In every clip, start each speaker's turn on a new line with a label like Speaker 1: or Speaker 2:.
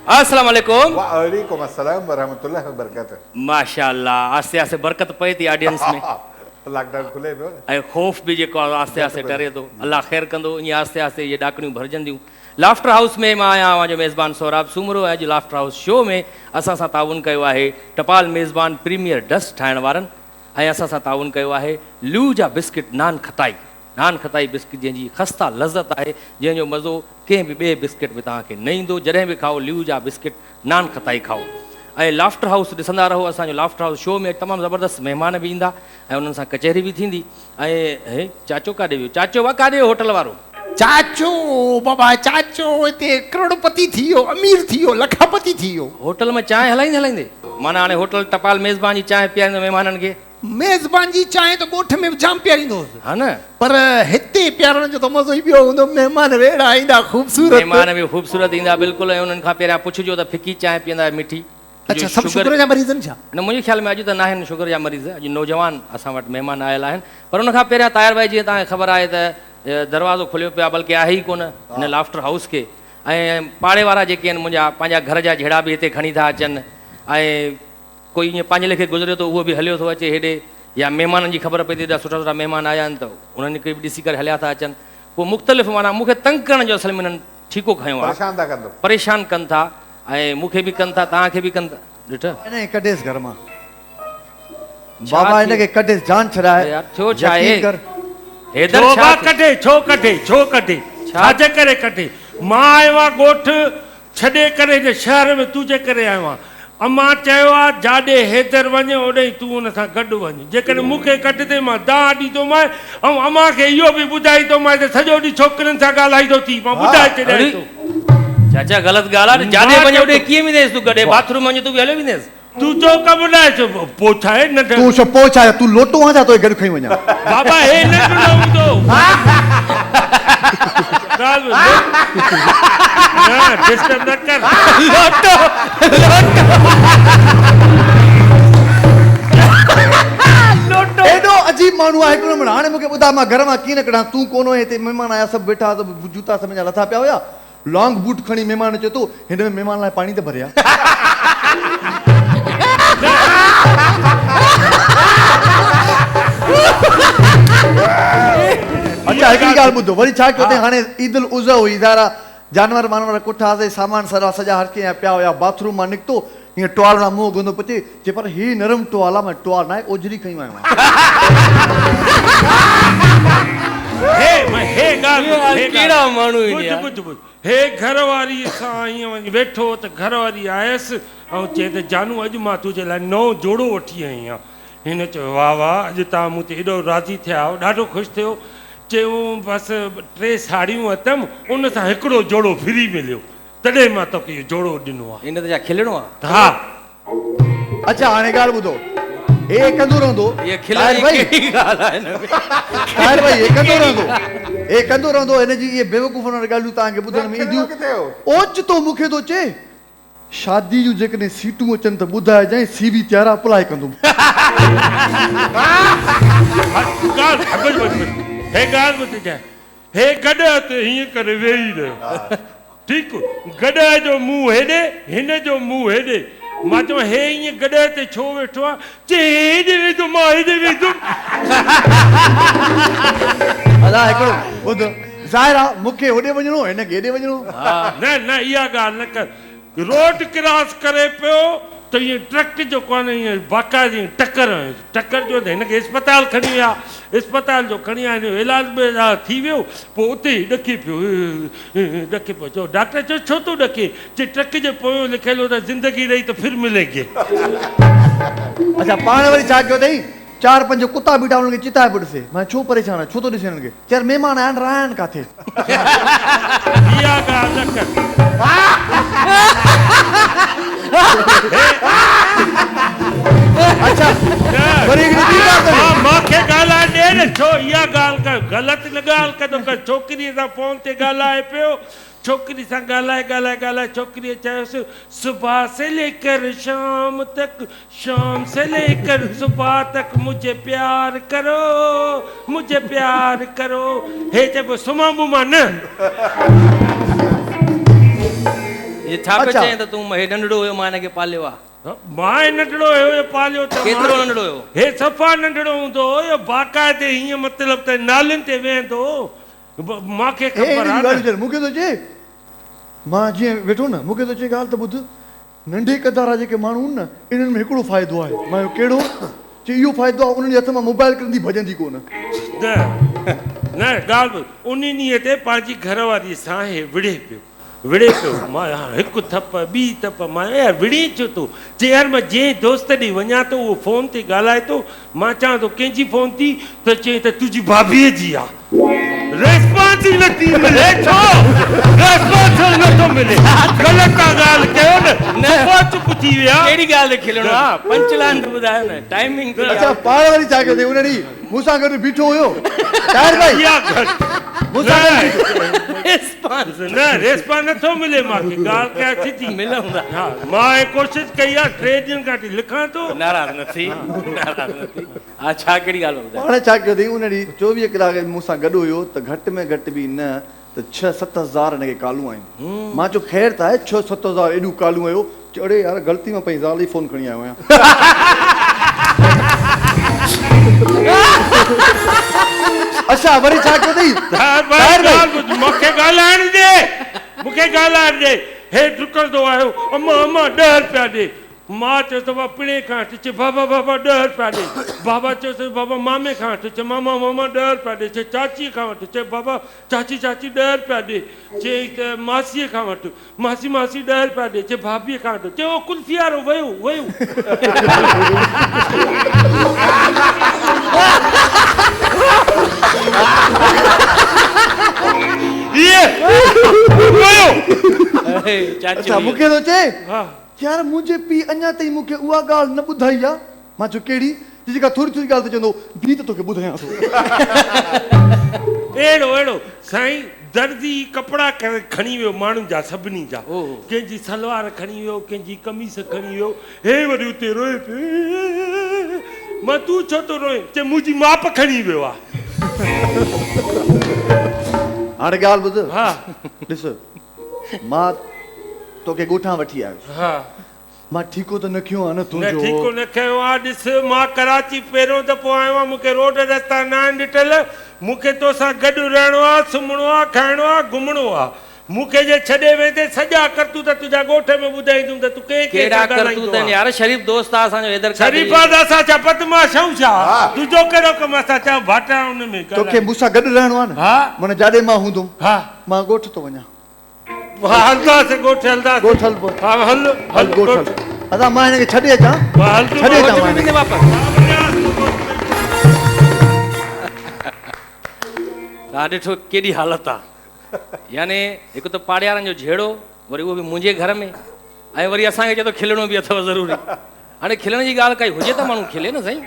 Speaker 1: अस्सलाम वालेकुम।
Speaker 2: वालेकुम अस्सलाम वरहमतुल्लाहि वबरकातुहू।
Speaker 1: माशाअल्लाह, आस्ते आस्ते बरकत पए थी ऑडियंस में।
Speaker 2: लॉकडाउन खुले पियो
Speaker 1: ऐं ख़ौफ़ बि जेको आहे आस्ते आस्ते डरे थो। अल्लाह ख़ैर कंदो, ईअं आस्ते आस्ते इहे ॾाकणियूं भरजंदियूं। लाफ्टर हाउस में मां आहियां मुंहिंजो मेज़बान सोहराब सूमरो। अॼु लाफ्टर हाउस शो में असां सां ताउन कयो आहे टपाल मेज़बान प्रीमियर डस्ट ठाहिण वारनि, ऐं असां सां ताउन कयो आहे ल्यू जा बिस्किट नान खताई। नान खताई बिस्किट जंहिंजी ख़स्ता लज़त आहे, जंहिंजो मज़ो कंहिं बि ॿिए बिस्किट में तव्हांखे न ईंदो। जॾहिं बि खाओ ल्यू जा बिस्किट नान खताई खाओ। ऐं लाफ्टर हाउस ॾिसंदा रहो। असांजो लाफ्टर हाउस शो में तमामु ज़बरदस्त महिमान बि ईंदा ऐं उन्हनि सां कचहरी बि थींदी। ऐं हे चाचो काॾे वियो? चाचो वा काॾे वियो होटल वारो?
Speaker 3: चाचो बाबा चाचो हिते करोड़पति थी वियो, अमीर थी वियो, लखापति थी वियो।
Speaker 1: होटल में चांहि हलाईंदे हलाईंदे माना हाणे होटल टपाल मेज़बान जी चांहि पीआरींदो महिमाननि खे?
Speaker 3: मेज़बान जी चांहि त ॻोठ में बि जाम पीआरींदोसि,
Speaker 1: हा न,
Speaker 3: पर हिते पीआरण जो त मज़ो ई ॿियो हूंदो। महिमान वेड़ा ईंदा ख़ूबसूरत,
Speaker 1: महिमान बि ख़ूबसूरत ईंदा बिल्कुलु। ऐं उन्हनि खां पहिरियां पुछिजो त फिकी चांहि पीअंदा मिठी?
Speaker 3: अच्छा, सब शुगर जा मरीज़ आहिनि छा?
Speaker 1: न, मुंहिंजे ख़्याल में अॼु त न आहिनि शुगर जा मरीज़। अॼु नौजवान असां वटि महिमान आयल आहिनि। पर उनखां पहिरियां ताहिर भाई, जीअं तव्हांखे ख़बर आहे त दरवाज़ो खुलियो पियो आहे, बल्कि आहे ई कोन हिन लाफ्टर हाउस खे। ऐं पाड़े वारा जेके आहिनि मुंहिंजा, पंहिंजा घर जा झेड़ा बि हिते खणी था अचनि। ऐं कोई ईअं पंहिंजे लेखे गुज़रियो थो, उहो बि हलियो थो अचे हेॾे, या महिमाननि जी ख़बर पई थी त सुठा सुठा महिमान आया आहिनि त उन्हनि खे बि ॾिसी करे हलिया था अचनि। पोइ मुख़्तलिफ़ माना मूंखे तंग करण जो असल में हिननि ठीको खयो आहे, परेशान कनि था ऐं मूंखे बि कनि था, तव्हांखे बि कनि था। ॾिठो
Speaker 4: इनखे कढेसि घर मां बाबा, इनखे कढेसि, जान छॾाए।
Speaker 1: यार छो छा आहे?
Speaker 5: हैदर छा कढे? छो कढे? छो कढे? छाजे करे कढे? मां आयो आहियां ॻोठ छॾे करे हिन शहर में, तुंहिंजे करे आयो आहियां। अमां चयो आहे जाॾे हैदर वञे ओॾे तूं हुन सां गॾु वञ। जेकॾहिं मूंखे कढंदे मां दाह ॾींदोमांइ, ऐं अमां खे इहो बि ॿुधाईंदोमांइ त सॼो ॾींहुं छोकिरियुनि सां ॻाल्हाईंदो थी। मां ॿुधाए छॾियां थो।
Speaker 1: चाचा ग़लति ॻाल्हि आहे। जाॾे वञे ओॾे कीअं वेंदेसि तूं? गॾे बाथरूम वञे तूं बि हलियो वेंदेसि?
Speaker 5: तूं जो कमु ॿुधाए छो पोछाए न?
Speaker 4: तूं छो पोछाए? तूं लोटो वञा तो गॾु खई वञा।
Speaker 5: बाबा हे न हूंदो। डिस्टर्ब न कर।
Speaker 1: लोटो लोटो
Speaker 4: एॾो अजीब माण्हू आहे हिकिड़ो मिनट। हाणे मूंखे ॿुधाए, मां घर मां कीअं न कढां? तूं कोन हुए हिते, महिमान आया सभु वेठा, सभु जूता सभु लथा पिया हुया। लॉन्ग बूट खणी महिमान अचे थो, हिन में महिमान लाइ पाणी त भरिया। अच्छा, हिकिड़ी ॻाल्हि ॿुधो, वरी छा कयो अथई? हाणे ईद उल उज़ा हुई, ज़ारा जानवर वानवर कुठा से सामान सॼा हर कंहिं पिया हुया। बाथरूम मां निकितो, हीअं टुवाल मां मुंहुं गुंदो पचे, चए पर ही नरम टुवाल आहे। मां टुवाल न आहे, ओजरी खई आहियां।
Speaker 1: कहिड़ा माण्हू
Speaker 5: हे घर वारी सां ईअं वेठो त घर वारी आयसि ऐं चए त जानू अॼु मां तुंहिंजे लाइ नओं जोड़ो वठी आई आहियां। हिन चयो वाह वाह, अॼु तव्हां मूं ते एॾो राज़ी थिया आहियो, ॾाढो ख़ुशि थियो। चयूं बसि 3 साड़ियूं वरितमि, उन सां हिकिड़ो जोड़ो फ्री मिलियो, तॾहिं मां तोखे इहो जोड़ो ॾिनो आहे।
Speaker 1: इन ते छा खिलणो आहे?
Speaker 5: हा।
Speaker 4: अच्छा, हाणे ॻाल्हि ॿुधो, हे कंदो रहंदो, ताहिर भाई, हे कंदो रहंदो। हिनजी इहे बेवकूफ़ ॻाल्हियूं तव्हांखे ॿुधण में ईंदियूं। ओचितो मूंखे थो चए, शादी जूं जेकॾहिं सीटूं अचनि त ॿुधाइजांइ, सीवी तयार अप्लाई कंदुमि।
Speaker 5: हे ॻाल्हि ॿुधाए, हे गॾ ते हीअं करे वेही रहियो, ठीकु? गॾ जो मुंहुं हेॾे, हिन जो मुंहुं हेॾे। मां चयो हे ईअं गॾ ते छो वेठो आहे? चए हेॾे वेंदुमि, मां हेॾे वेंदुमि।
Speaker 4: अदा हिकिड़ो ॿुध, ज़ाहिर आहे मूंखे होॾे वञिणो, हिनखे हेॾे वञिणो।
Speaker 5: न न, इहा ॻाल्हि न कर। रोड क्रॉस करे पियो त ईअं ट्रक जो कोन्हे, ईअं बाक़ाइदे टकर जो त हिनखे इस्पताल खणी विया। इस्पताल जो खणी आया, इलाज में थी वियो। पोइ उते ई ॾके पियो। चयो डॉक्टर, चयो छो थो ॾके? चए ट्रक जे पोयों लिखियलु हो त ज़िंदगी रही त फिर मिलेगी।
Speaker 4: अच्छा, पाण वरी छा कयो अथई? 4-5 कुता बीठा, उन्हनि खे चिताए पियो ॾिसे। मां छो परेशान आहे? छो थो ॾिसे हिननि खे? चर महिमान आहिनि, रहनि किथे?
Speaker 5: इहा ॻाल्हि न कर।
Speaker 4: अच्छा,
Speaker 5: मूंखे ॻाल्हाए ॾे न। छो इहा ॻाल्हि कर? ग़लति न ॻाल्हि कंदो कर। छोकिरीअ सां फोन ते ॻाल्हाए पियो, छोकिरी सां ॻाल्हाए छोकिरीअ चयोसि, सुबह से लेकर शाम तक, शाम से लेकर सुबह तक मुझे प्यार करो, मुझे प्यार करो। हे चइबो सुम्हां बुम्हां न।
Speaker 1: ये छा पे
Speaker 4: अच्छा।
Speaker 1: चई त तूं हे नंढड़ो हुयो मां हिनखे पालियो आहे
Speaker 5: मां नंढड़ो हुयो पालियो त
Speaker 1: केतिरो नंढड़ो हुयो
Speaker 5: हे सफ़ा नंढड़ो हूंदो हुयो बाक़ाइदे हीअं मतिलबु त नालियुनि ते वेहंदो मूंखे ख़बर आहे
Speaker 4: मूंखे थो चए मां जीअं वेठो न मूंखे थो चए ॻाल्हि त ॿुध नंढे क़दार जा जेके माण्हू आहिनि न इन्हनि में हिकिड़ो फ़ाइदो आहे मां कहिड़ो चई इहो फ़ाइदो आहे उन्हनि जे हथ मां मोबाइल कंदी भॼंदी कोन
Speaker 5: न ॻाल्हि उन ॾींहं ते पंहिंजी घरवारी सां हे विड़े पियो मां हिकु थप ॿी थप मां यार विड़ी छो थो चए यार मां जंहिं दोस्त ॾे वञा थो उहो फ़ोन ते ॻाल्हाए थो मां चवां थो कंहिंजी फ़ोन थी त चई त तुंहिंजी भाभीअ जी आहे रेस्पॉन्स ई नथी मिले छो रेस्पॉन्स नथो मिले ग़लति था ॻाल्हि कयो न चुप थी विया
Speaker 1: कहिड़ी ॻाल्हि ते खिलणो आहे पंचलाइन त ॿुधायो न टाइमिंग
Speaker 4: अच्छा पाण वरी छा कयो उन ॾींहुं मूंसां गॾु बीठो हुयो ताहिर भाई मूंसां गॾु
Speaker 1: रिस्पॉन्स
Speaker 5: न रेस्पॉन्स नथो मिले मूंखे ॻाल्हि कया सिधी
Speaker 1: मिलूं था
Speaker 5: हा मां हे कोशिशि कई आहे 3 ॾींहंनि खां वठी लिखां थो
Speaker 1: नाराज़ न थी हा छा कहिड़ी ॻाल्हि ॿुधायो
Speaker 4: पाण छा कयो अथई उन ॾींहुं 24 कलाक मूंसां गॾु हुयो त घटि में घटि बि न त 6-7 हज़ार हिनखे कालूं आहिनि मां चयो ख़ैर त आहे 6-7 हज़ार एॾियूं कालूं आयो चयो अड़े यार ग़लती मां पंहिंजी ज़ाल जी फ़ोन खणी आयो आहियां अच्छा वरी छा कयो अथई
Speaker 5: मूंखे ॻाल्हाइण ॾे हे डुकंदो आयो अम्मा 10 रुपया ॾे मां चयो त बाबा पिणे खां वठी चए बाबा 10 रुपया ॾे बाबा चयो त बाबा मामे खां वठी चए मामा 10 रुपया ॾे चए चाचीअ खां वठी चए बाबा चाची 10 रुपया ॾे चए त मासीअ खां वठी मासी 10 रुपया ॾे चए भाभीअ खां वठी चए उहो कुल्फी वारो वयो
Speaker 4: अच्छा मूंखे थो चए
Speaker 5: हा
Speaker 4: यार मुंहिंजे पीउ अञा ताईं मूंखे उहा ॻाल्हि न ॿुधाई आहे मां चयो कहिड़ी जेका थोरी ॻाल्हि त चवंदो बि त तोखे ॿुधायां थो
Speaker 5: अहिड़ो साईं दर्जी कपिड़ा खणी वियो माण्हुनि जा सभिनी जा कंहिंजी सलवार खणी वियो कंहिंजी कमीस खणी वियो हे वरी उते रोए पियो मां तूं छो थो रोए चए मुंहिंजी माप खणी वियो आहे
Speaker 4: हाणे ॻाल्हि ॿुध
Speaker 5: हा
Speaker 4: ॾिस मां तोखे ॻोठां वठी आयुसि
Speaker 5: हा
Speaker 4: मां ठीको त न खयो आहे न
Speaker 5: न
Speaker 4: तुंहिंजो
Speaker 5: ठीकु न कयो आहे ॾिस मां कराची पहिरियों दफ़ो आयो आहियां मूंखे रोड रस्ता न आहिनि ॾिठल मूंखे तोसां गॾु रहणो आहे सुम्हणो आहे खाइणो आहे घुमणो आहे मूंखे जे छॾे वेंदे सॼा करतूत तुंहिंजा ॻोठ में ॿुधाईंदुमि त तूं
Speaker 1: कहिड़ा करतूत आहिनि यार शरीफ़ दोस्त आहे असांजो हैदर
Speaker 5: शरीफ़ आहे असां छा बदमाश आहियूं छा तुंहिंजो कहिड़ो कमु असां छा भाटा हुन में
Speaker 4: तोखे मूंसां गॾु रहणो आहे न
Speaker 5: हा
Speaker 4: माना जाॾे मां हूंदुमि
Speaker 5: हा
Speaker 4: मां ॻोठ थो वञा
Speaker 5: हलंदासीं ॻोठ हलंदासीं
Speaker 4: ॻोठ हल
Speaker 5: हा हल
Speaker 4: हल ॻोठ हल असां मां हिनखे छॾे अचां छॾे अचां मां हिनखे
Speaker 1: तव्हां ॾिठो केॾी हालत आहे यानी हिकु त पाड़ियारनि जो झेड़ो वरी उहो बि मुंहिंजे घर में ऐं वरी असांखे चए थो खिलणो बि अथव ज़रूरी हाणे खिलण जी ॻाल्हि काई हुजे त माण्हू खिले न साईं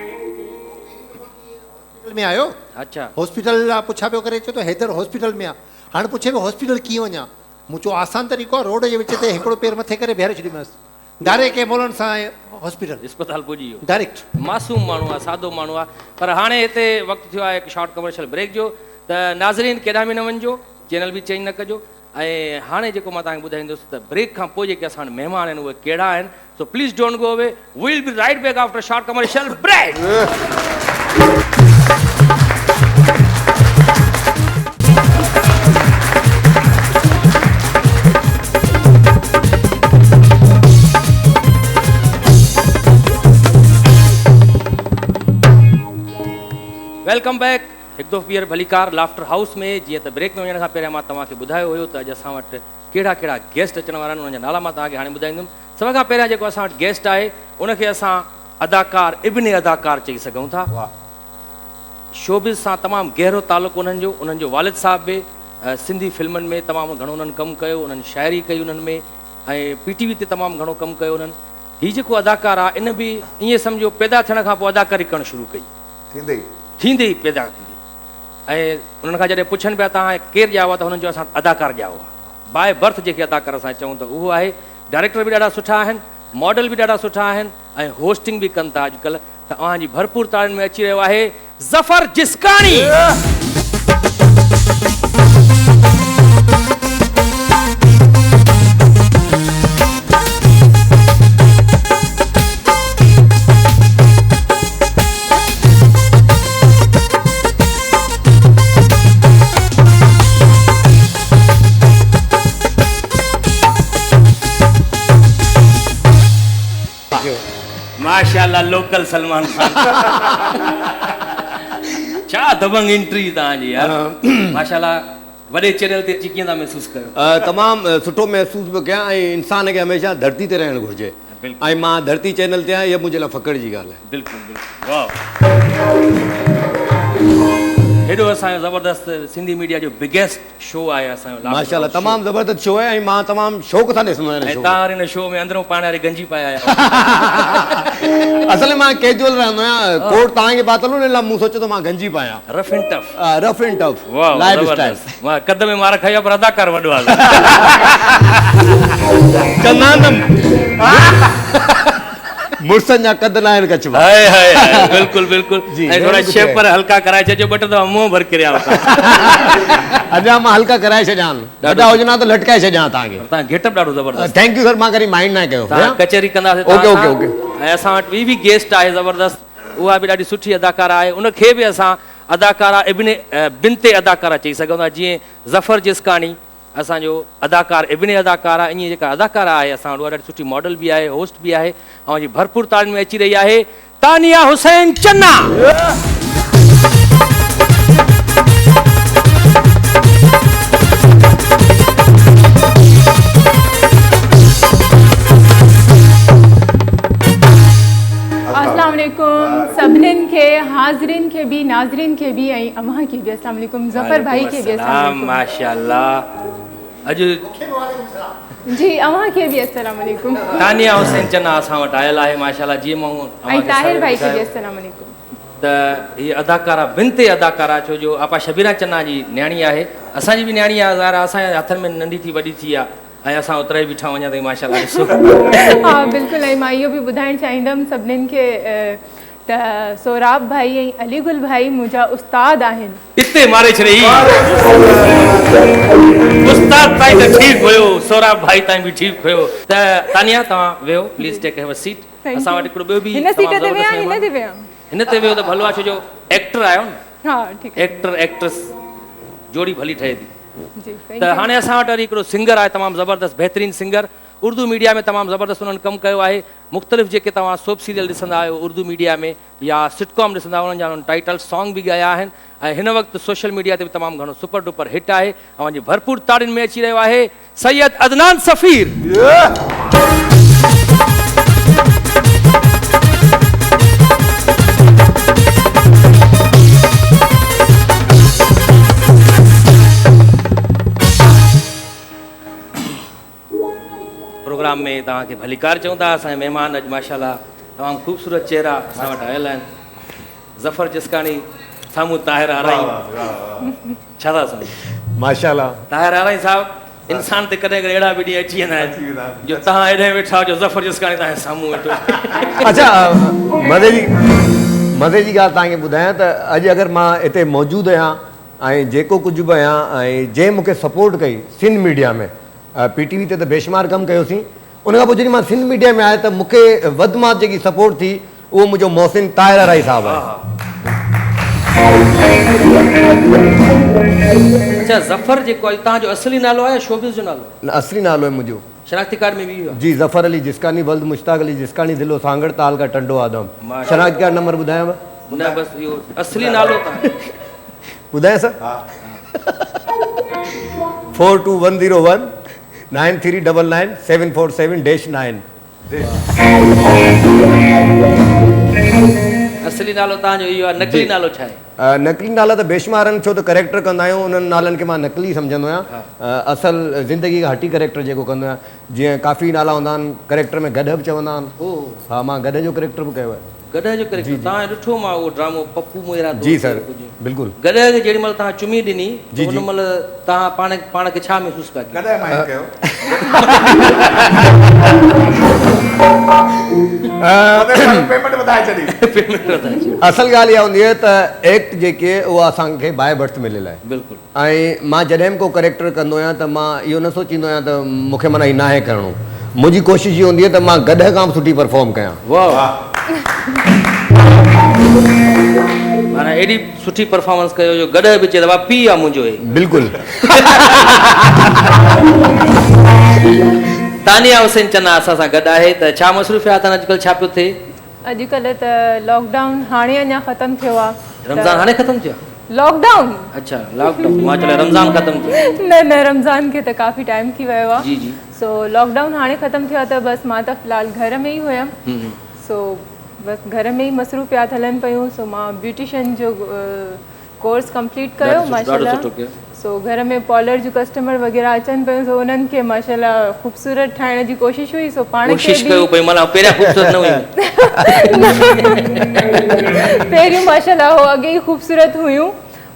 Speaker 3: में आयो
Speaker 1: अच्छा
Speaker 3: हॉस्पिटल पुछा पियो करे चयो त हैदर हॉस्पिटल में आहे हाणे पुछे पियो हॉस्पिटल कीअं वञा मूं चयो आसान तरीक़ो आहे रोड जे विच ते हिकिड़ो पेर मथे करे बीहारे छॾीमांसि डायरेक्ट एम्बुलेंस सां हॉस्पिटल
Speaker 1: अस्पताल पुॼी वियो
Speaker 3: डायरेक्ट
Speaker 1: मासूम माण्हू आहे सादो माण्हू आहे पर हाणे हिते वक़्तु थियो आहे हिकु शॉर्ट कमर्शियल ब्रेक जो त नाज़रीन केॾा बि न वञिजो चैनल बि चेंज न कजो ऐं हाणे जेको मां तव्हांखे ॿुधाईंदुसि त ब्रेक खां पोइ जेके असां महिमान आहिनि उहे कहिड़ा आहिनि so please don't go away we will be right back after short commercial break welcome back हिकु दफ़ो ॿीहर भलीकार लाफ्टर हाउस में जीअं त ब्रेक में वञण खां पहिरियों मां तव्हांखे ॿुधायो हुयो त अॼु असां वटि कहिड़ा कहिड़ा गेस्ट अचण वारा आहिनि उन्हनि जा नाला मां तव्हांखे हाणे ॿुधाईंदुमि सभ खां पहिरियां जेको असां वटि गेस्ट आहे उनखे असां अदाकार इब्न अदाकार चई सघूं था शोबिज़ सां तमामु गहरो तालुक़ु उन्हनि जो वालिद साहिब बि सिंधी फिल्मनि में तमामु घणो उन्हनि कमु कयो उन्हनि शाइरी कई उन्हनि में ऐं PTV ते तमामु घणो कमु कयो उन्हनि हीउ जेको अदाकार आहे इन बि ईअं सम्झो पैदा थियण खां पोइ अदाकारी करणु शुरू कई थींदे ई पैदा थींदी ऐं उन्हनि खां जॾहिं पुछनि पिया तव्हां केरु ॼाओ आहे त हुननि जो असां अदाकार ॼाओ आहे बाय बर्थ जेके अदाकार असां चऊं त उहो आहे डायरेक्टर बि ॾाढा सुठा आहिनि मॉडल बि ॾाढा सुठा आहिनि ऐं होस्टिंग बि कनि था अॼुकल्ह त तव्हांजी भरपूर ताड़ियुनि में अची रहियो आहे ज़फ़र जिस्कानी माशाल्लाह लोकल सलमान खान छा दबंग एंट्री तव्हांजी यार माशाल्लाह वॾे चैनल ते अची कीअं था महसूस कयो
Speaker 6: तमामु सुठो महसूस पियो कयां ऐं इंसान खे हमेशह धरती ते रहणु घुरिजे
Speaker 1: बिल्कुलु।
Speaker 6: ऐं मां धरती चैनल ते आहियां इहा मुंहिंजे लाइ फ़ख़्र जी ॻाल्हि आहे
Speaker 1: बिल्कुलु बिल्कुलु वाह हेॾो असांजो ज़बरदस्त सिंधी मीडिया जो बिगेस्ट शो आहे असांजो
Speaker 6: माशाल्लाह तमामु ज़बरदस्त शो आहे ऐं मां तमामु शौक़ सां ॾिसंदो आहियां
Speaker 1: ऐं
Speaker 6: हिन शो
Speaker 1: तव्हां हिन शो में अंदरों पाणे वारी गंजी पाया आहियो
Speaker 6: असल में मां कैजुअल रहंदो आहियां कोट तव्हांखे पातल हुन लाइ मूं सोचियो त मां गंजी पायां
Speaker 1: rough and tough
Speaker 6: rough and tough
Speaker 1: वाह
Speaker 6: लाइफ स्टाइल
Speaker 1: ज़बरदस्त मां कद में मार खाई आहे पर अदाकार वॾो आहे
Speaker 6: चंदानम मुड़सनि जा कद न आहिनि कच्छ में
Speaker 1: हाय हाय हाय, बिल्कुलु बिल्कुलु
Speaker 6: जी,
Speaker 1: ऐं थोरा
Speaker 6: ज़रूरु
Speaker 1: शेप
Speaker 6: ॿुधायो।
Speaker 1: पर हल्का कराए छॾियो ॿ टे दफ़ा मुंहुं भर किरिया हुता
Speaker 6: अञा मां हल्का कराए छॾियां वॾा हुजनि त लटकाए छॾियां तव्हांखे
Speaker 1: तव्हां गेटअप ॾाढो ज़बरदस्त
Speaker 6: थैंक यू सर मां कॾहिं माइंड न कयो
Speaker 1: तव्हां कचहरी कंदासीं
Speaker 6: ओके,
Speaker 1: तव्हां
Speaker 6: ओके,
Speaker 1: सां।
Speaker 6: ओके।
Speaker 1: ऐं असां वटि ॿी बि गेस्ट आहे ज़बरदस्त उहा बि ॾाढी सुठी अदाकारा आहे उनखे बि असां अदाकारा बिनते अदाकारा चई सघूं था जीअं ज़फ़र जिस्कानी असांजो अदाकार इब्ने अदाकारा ईअं जेका अदाकारा आहे असां वटि उहा ॾाढी सुठी मॉडल बि आहे होस्ट बि आहे ऐं जी भरपूर तालीम में अची रही आहे तानिया हुसैन चन्ना
Speaker 7: अस्सलाम वालेकुम सभिनीनि खे हाज़िरिन खे बि नाज़रीन खे बि ऐं अव्हां खे बि अस्सलाम वालेकुम ज़फ़र भाई खे बि अस्सलाम वालेकुम
Speaker 1: माशाल्लाह अॼु
Speaker 7: जी अव्हां खे बि अस्सलाम वालेकुम
Speaker 1: तानिया हुसैन चन्ना असां वटि आयल आहे माशाल्लाह जीअं मां
Speaker 7: ऐं ताहिर भाई खे बि अस्सलाम वालेकुम
Speaker 1: त हीअ अदाकारा बिनते अदाकारा छो जो आपा शबीरा चन्ना जी न्याणी आहे असांजी बि न्याणी आहे ज़ाहिर आहे असांजे हथनि में नंढी थी वॾी थी आहे ऐं असां उतरे बीठा वञा ताईं माशाल्लाह ॾिसो
Speaker 7: हा बिल्कुलु ऐं मां इहो बि ॿुधाइणु चाहींदमि सभिनीनि खे त सोराब भाई ऐं अलीगुल भाई मुंहिंजा उस्ताद आहिनि
Speaker 1: इते मारे छॾे उस्ताद ताईं त ठीकु हुयो सोराब भाई ताईं बि ठीकु हुयो त तानिया तव्हां वेहो please take have a seat असां वटि हिकिड़ो ॿियो बि
Speaker 7: हिन सीट ते विया हिन ते विया
Speaker 1: हिन ते वियो त भलो आहे छो जो एक्टर आहियो न
Speaker 7: हा ठीकु आहे
Speaker 1: एक्टर एक्ट्रेस जोड़ी भली ठहे थी
Speaker 7: जी
Speaker 1: त हाणे असां वटि वरी हिकिड़ो सिंगर आहे तमामु ज़बरदस्त बहितरीनु सिंगर उर्दू मीडिया में तमामु ज़बरदस्त उन्हनि कमु कयो आहे मुख़्तलिफ़ जेके तव्हां सोप सीरियल ॾिसंदा आहियो उर्दू मीडिया में या सिटकॉम ॾिसंदा उन्हनि जा उन्हनि टाइटल सॉन्ग बि ॻाया आहिनि ऐं हिन वक़्तु सोशल मीडिया ते बि तमामु घणो सुपर डुपर हिट आहे ऐं जी भरपूर ताड़ियुनि में अची रहियो आहे सैयद अदनान सफ़ीर प्रोग्राम में तव्हांखे भलीकार चऊं था असांजे महिमान अॼु माशाल्लाह तमामु ख़ूबसूरत चेहरा असां वटि आयल आहिनि ज़फ़र जिस्कानी साम्हूं ताहिर आराई छा था सम्झो
Speaker 6: माशाल्लाह
Speaker 1: ताहिर आराई साहिबु इंसान ते कॾहिं कॾहिं अहिड़ा बि ॾींहं अची वेंदा आहिनि जो तव्हां हेॾे वेठा हुजो ज़फ़र जिस्कानी तव्हांजे साम्हूं वेठो
Speaker 6: अच्छा मज़े जी ॻाल्हि तव्हांखे ॿुधायां त अॼु अगरि मां हिते मौजूदु आहियां ऐं जेको कुझु बि आहियां ऐं जंहिं मूंखे सपोर्ट कई सिंध मीडिया में PTV ते त बेशुमार कमु कयोसीं उन खां पोइ जॾहिं मां सिंध मीडिया में आयो त मूंखे वधि में वधि जेकी सपोर्ट थी उहो मुंहिंजो मोहसिन ताहिर राई साहिबु आहे
Speaker 1: अच्छा ज़फ़र जेको आहे तव्हांजो असली नालो आहे या शोबिज़ जो नालो
Speaker 6: असली नालो आहे मुंहिंजो
Speaker 1: शनाख्ती कार्ड में बि इहो आहे
Speaker 6: जी ज़फ़र अली जिस्कानी वल्द मुश्ताक अली जिस्कानी दिलो सांगड़ ताल का टंडो आदम
Speaker 1: माशाल्लाह।
Speaker 6: शनाख्ती कार्ड नंबर ॿुधायांव
Speaker 1: न बसि इहो असली नालो तव्हां
Speaker 6: ॿुधायां सर 42101 9399
Speaker 1: असली नालो तव्हांजो इहो आहे नकली नालो छा आहे
Speaker 6: 747 नकली नाला त बेशुमार आहिनि छो त करेक्टर कंदा आहियूं उन्हनि नालनि खे मां नकली सम्झंदो आहियां असल ज़िंदगी खां हटी करेक्टर जेको कंदो आहियां जीअं काफ़ी नाला हूंदा आहिनि करेक्टर में गॾ बि चवंदा आहिनि हा मां गॾ जो करेक्टर बि कयो आहे
Speaker 1: गॾ जो करेक्टर तव्हां ॾिठो मां उहो ड्रामो पप्पू मोहिरा
Speaker 6: जी सर बिल्कुलु
Speaker 1: गॾ खे जेॾी महिल तव्हां चुमी ॾिनी
Speaker 6: जी,
Speaker 1: हुन
Speaker 6: जी।
Speaker 1: महिल तव्हां पाण खे छा महसूसु पिया कयो
Speaker 2: कॾहिं माइंड कयो पेमेंट वधाए छॾी
Speaker 6: असल ॻाल्हि इहा हूंदी आहे त एक्ट जेकी आहे उहा असांखे बाय बर्थ मिलियल आहे
Speaker 1: बिल्कुलु
Speaker 6: ऐं मां जॾहिं बि को करेक्टर कंदो आहियां त मां इहो न सोचींदो आहियां त मूंखे माना ही नाहे करिणो मुंहिंजी कोशिशि इहा हूंदी आहे त मां गॾ खां बि सुठी परफॉर्म कयां
Speaker 1: वाह माना एॾी सुठी परफॉर्मेंस कयो जो गॾ बि चए पी आहे मुंहिंजो हे
Speaker 6: बिल्कुलु
Speaker 1: तानिया हुसैन चन्ना असां सां गॾु आहे त छा मसरूफ़ियात आहिनि अॼुकल्ह छा पियो थिए
Speaker 7: अॼुकल्ह त लॉकडाउन हाणे अञा ख़तमु थियो आहे।
Speaker 1: रमज़ान हाणे ख़तमु थियो?
Speaker 7: लॉकडाउन?
Speaker 1: अच्छा लॉकडाउन, मां चयो रमज़ान ख़तमु थियो।
Speaker 7: न रमज़ान खे त काफ़ी टाइम थी वियो आहे।
Speaker 1: जी जी।
Speaker 7: सो लॉकडाउन हाणे ख़तमु थियो आहे त बसि मां त फ़िलहालु घर में ई हुयमि। सो बसि घर में ई मसरूफ़ियात हलनि पियूं। सो मां ब्यूटिशियन जो कोर्स कंप्लीट कयो माशाल्लाह। सो घर में पॉलर जो कस्टमर वग़ैरह अचनि पियूं, सो उन्हनि खे माशाल्लाह ख़ूबसूरत ठाहिण जी कोशिशि हुई। सो पाण
Speaker 1: कोशिशि कयो भई माना पहिरियां ख़ूबसूरत न हुई?
Speaker 7: पहिरियों माशाल्लाह हो अॻे ई ख़ूबसूरत हुयूं,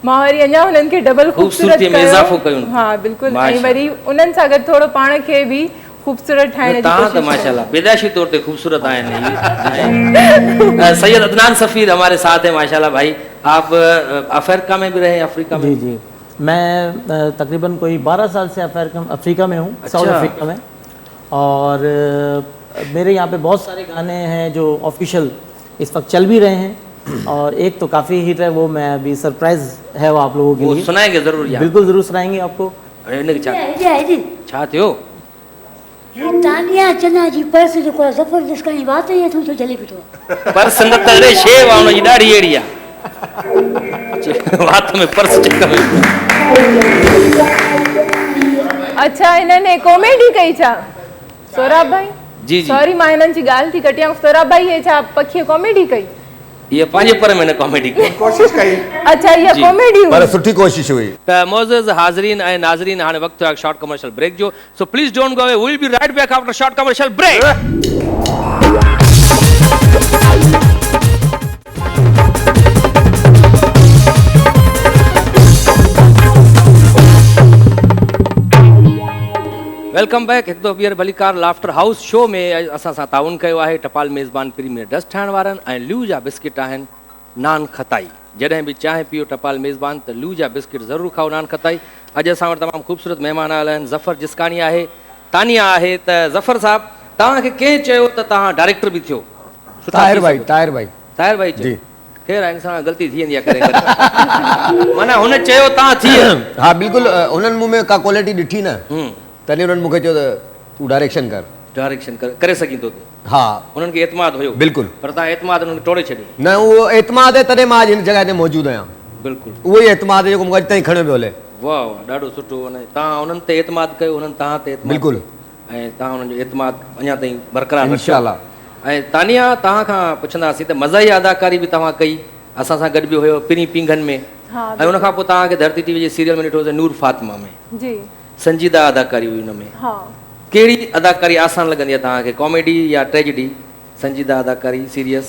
Speaker 7: मां वरी अञा हुननि खे डबल ख़ूबसूरत
Speaker 1: में इज़ाफ़ो कयो।
Speaker 7: हा बिल्कुलु। ऐं वरी उन्हनि सां गॾु थोरो पाण खे बि खूबसूरत ठाहिण जी
Speaker 1: तव्हां त माशाल्लाह पैदाइशी तौर ते खूबसूरत आहिनि। सैयद अदनान सफ़ीर हमारे साथ हैं माशाल्लाह भाई। आप अफ्रीका में भी रहे? अफ्रीका में?
Speaker 8: जी जी, मैं तकरीबन कोई 12 साल से अफ्रीका में हूँ। साउथ अफ्रीका में। और मेरे यहाँ पे बहुत सारे गाने हैं जो ऑफिशियल इस वक्त चल भी रहे हैं, और एक तो काफ़ी हिट है, वो मैं अभी सरप्राइज है वो आप लोगों के लिए
Speaker 1: सुनाएंगे जरूर यार।
Speaker 8: बिल्कुल जरूर सुनाएंगे आपको।
Speaker 1: छा थियो?
Speaker 9: तानिया चना जी पर्स जो को जबरदस्त कहीं बात है तू तो चली बिठो
Speaker 1: पर्स न तड़े शेव आ उन जी ॾाढी एड़ी आहे। वात में पर्स चक्कर में।
Speaker 7: अच्छा इन्हनि कॉमेडी कई छा सोराब भाई?
Speaker 1: जी जी।
Speaker 7: सॉरी मां हिननि जी ॻाल्हि थी कटियां। सोराब भाई हे छा पखीअ कॉमेडी कई?
Speaker 1: ये पंहिंजे पर में न कॉमेडी कई।
Speaker 2: कोशिश कई।
Speaker 7: अच्छा ये कॉमेडी
Speaker 6: पर सुठी कोशिश हुई।
Speaker 1: त मोअज़्ज़िज़ हाज़रीन ऐं नाज़रीन, हाणे वक़्तु आहे शॉर्ट कमर्शियल ब्रेक जो। So please don't go away, we will be right back after short commercial break. Welcome back. हिकु दफ़ो ॿीहर भलीकार लाफ्टर हाउस शो में असां सां ताउन कयो आहे टपाल मेज़बान प्रीमियर डस्ट ठाहिण वारनि ऐं ल्यू जा बिस्किट आहिनि नान खताई। जॾहिं बि चांहि पीओ टपाल मेज़बान त ल्यू जा बिस्किट ज़रूरु खाओ नान खताई। अॼु असां वटि तमामु ख़ूबसूरत महिमान आयल आहिनि। ज़फ़र जिस्कानी आहे, तानिया आहे। त ज़फ़र साहब तव्हांखे कंहिं चयो त तव्हां डायरेक्टर बि थियो?
Speaker 6: ताहिर भाई। ताहिर भाई
Speaker 1: चयो? ख़ैर इंसान ग़लती थी वेंदी आहे करे करे। माना हुन चयो तव्हां थी?
Speaker 6: हा बिल्कुलु। उन्हनि मूं में का क्वालिटी ॾिठी न, तॾहिं उन्हनि मूंखे चयो त तूं डायरेक्शन कर। डायरेक्शन करे सघीं थो? हा। उन्हनि खे एतमाद हुयो? बिल्कुलु। पर तव्हां एतमाद उन्हनि खे टोड़े छॾियो? न, उहो एतमाद आहे तॾहिं मां अॼु हिन जॻह ते मौजूदु आहियां। बिल्कुलु उहो ई एतमाद जेको मूंखे अॼु ताईं खणियो पियो हले। वाह वाह, ॾाढो सुठो। तव्हां उन्हनि ते एतमाद कयो, उन्हनि तव्हां ते एतमाद। बिल्कुलु। ऐं तव्हां उन्हनि जो एतमाद अञा ताईं बरक़रार इंशाअल्लाह। ऐं तानिया तव्हां खां पुछंदासीं त मज़ाही अदाकारी बि तव्हां कई, असां सां गॾु बि हुयो पिनी पिंगन में। ऐं उनखां पोइ तव्हांखे धरती टीवी जे सीरियल में ॾिठोसीं नूर फातिमा में। जी। संजीदा अदाकारी हुई हुन में। कहिड़ी अदाकारी आसान लॻंदी आहे तव्हांखे, कॉमेडी या ट्रेजेडी? संजीदा अदाकारी, सीरियस?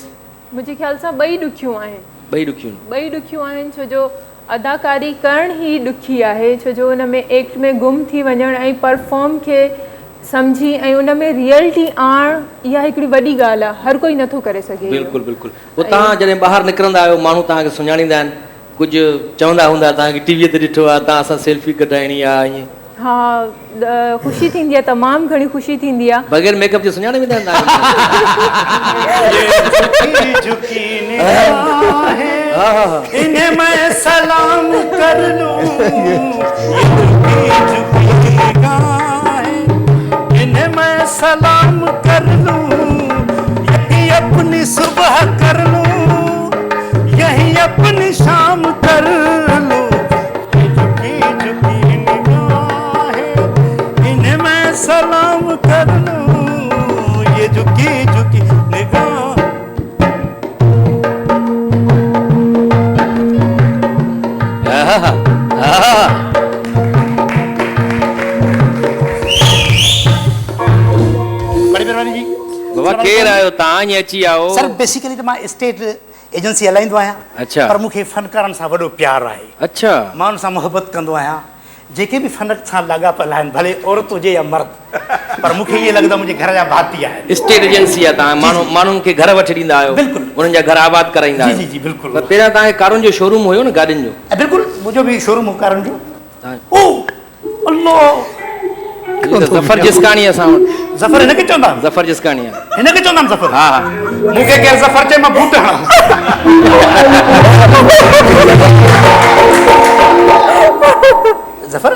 Speaker 6: मुंहिंजे ख़्याल सां ॿई ॾुखियूं आहिनि। ॿई ॾुखियूं आहिनि छो जो अदाकारी करण ई ॾुखी आहे, छो जो हुन में एक्ट में गुम थी वञणु ऐं परफॉर्म खे सम्झी ऐं उन में रियलिटी आणणु इहा हिकिड़ी वॾी ॻाल्हि आहे, हर कोई नथो करे सघे। बिल्कुलु बिल्कुलु। पोइ तव्हां जॾहिं ॿाहिरि निकिरंदा आहियो माण्हू तव्हांखे सुञाणींदा आहिनि, कुझु चवंदा हूंदा तव्हांखे टीवीअ ते ॾिठो आहे, तव्हां सां सेल्फी कढाइणी आहे ईअं? हाँ, ख़ुशी थींदी आहे, तमामु घणी ख़ुशी थींदी आहे। बग़ैर मेकअप जे सुञाणे वेंदा
Speaker 10: सलाम कर लूं, यही अपनी सुबह कर लूं, यही अपनी शाम कर लूं। झुकी झुकी निगाहें इन्हें मैं सलाम कर लूं, ये झुकी झुकी निगाह।
Speaker 1: केर आयो तव्हां ईअं अची आओ?
Speaker 10: सर बेसिकली त मां स्टेट एजेंसी हलाईंदो आहियां। अच्छा। पर मूंखे फनकारनि सां वॾो प्यारु आहे। अच्छा। मां उन सां मोहबत कंदो आहियां, जेके बि फन सां लाॻापियल आहिनि, भले औरत हुजे या मर्द, पर मूंखे ईअं लॻंदो मुंहिंजे घर जा भाती आहिनि। स्टेट एजेंसी आहे, तव्हां माण्हुनि खे घर वठी ॾींदा आहियो? बिल्कुलु। उन्हनि जा घर आबाद कराईंदा आहियो? जी जी बिल्कुलु। पर पहिरियां तव्हांखे कारुनि जो शोरूम हुयो न, गाॾियुनि जो? बिल्कुलु, मुंहिंजो बि शोरूम हो कारुनि जो। ओ अल्लाह, ज़फ़र जिस्कानी असां वटि। ज़फ़र हिनखे चवंदा? ज़फ़र जिस्कानी हिनखे चवंदा ज़फ़र? हा हा। मूंखे केरु ज़फ़र चए मां बूट हणां। ज़फ़र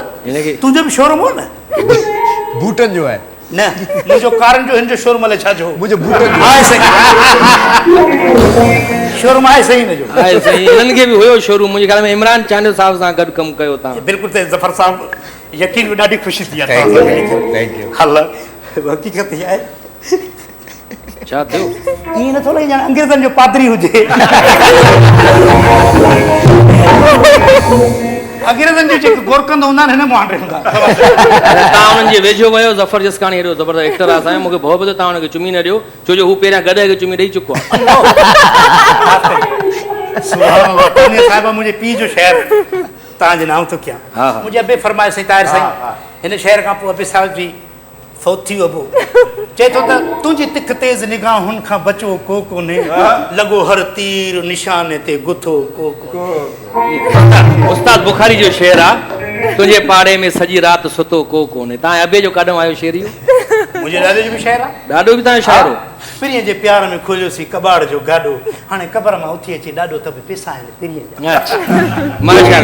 Speaker 10: तुंहिंजो बि शोरूम हो न?
Speaker 6: बूटनि जो आहे।
Speaker 10: न मुंहिंजो कारनि जो हिन जो शोरूम हले छा जो
Speaker 6: मुंहिंजो बूट
Speaker 10: आहे सही शोरूम आहे सही हिन जो
Speaker 1: आहे सही हिननि खे बि हुयो शोरूम मुंहिंजे ख्याल में इमरान चांडियो साहिब सां गॾु कमु कयो तव्हां
Speaker 10: बिल्कुलु त ज़फ़र साहब यकीन में ॾाढी ख़ुशी थी आहे
Speaker 6: थैंक यू
Speaker 10: हल हक़ीक़त इहा आहे
Speaker 1: छा थियो
Speaker 10: ईअं नथो लॻे ॼण अंग्रेज़नि जो पादरी हुजे अंग्रेज़नि जो जेके गोरकंद हूंदा आहिनि हिन मुहांडे हूंदा
Speaker 1: तव्हां हुननि जे वेझो वियो ज़फ़र जसकानी हेॾो ज़बरदस्त एक्टर आहे असांजो मूंखे भउ पियो तव्हां हुनखे चुमी न ॾियो छो जो हू पहिरियां गॾु खे चुमी ॾेई चुको आहे
Speaker 10: साहिब मुंहिंजे पीउ जो शहर तव्हांजे नाम थो कयां
Speaker 1: हा, हा।
Speaker 10: मुंहिंजे अबे फरमाए साईं ताहिर साईं हिन शहर खां पोइ अबे साहिब जी फौत थी वियो अबो चए थो त तुंहिंजी तिख तेज़ निगाहुनि खां बचो को कोन्हे लॻो हर तीर निशाने ते गुथो को
Speaker 1: उस्ताद बुखारी जो शेर आहे तुंहिंजे पाड़े में सॼी राति सुतो को कोन्हे तव्हां अबे जो काॾों आयो शेर इहो
Speaker 10: मुंहिंजे ॾाॾे जो बि शहर आहे
Speaker 1: ॾाढो बि तव्हांजो शाइर हो
Speaker 10: पिरीअ जे प्यार में खोलियोसीं कबाड़ जो गाॾो हाणे क़बर मां उथी अची ॾाढो त बि पैसा आहिनि पिरीअ जा
Speaker 1: अच्छा माशा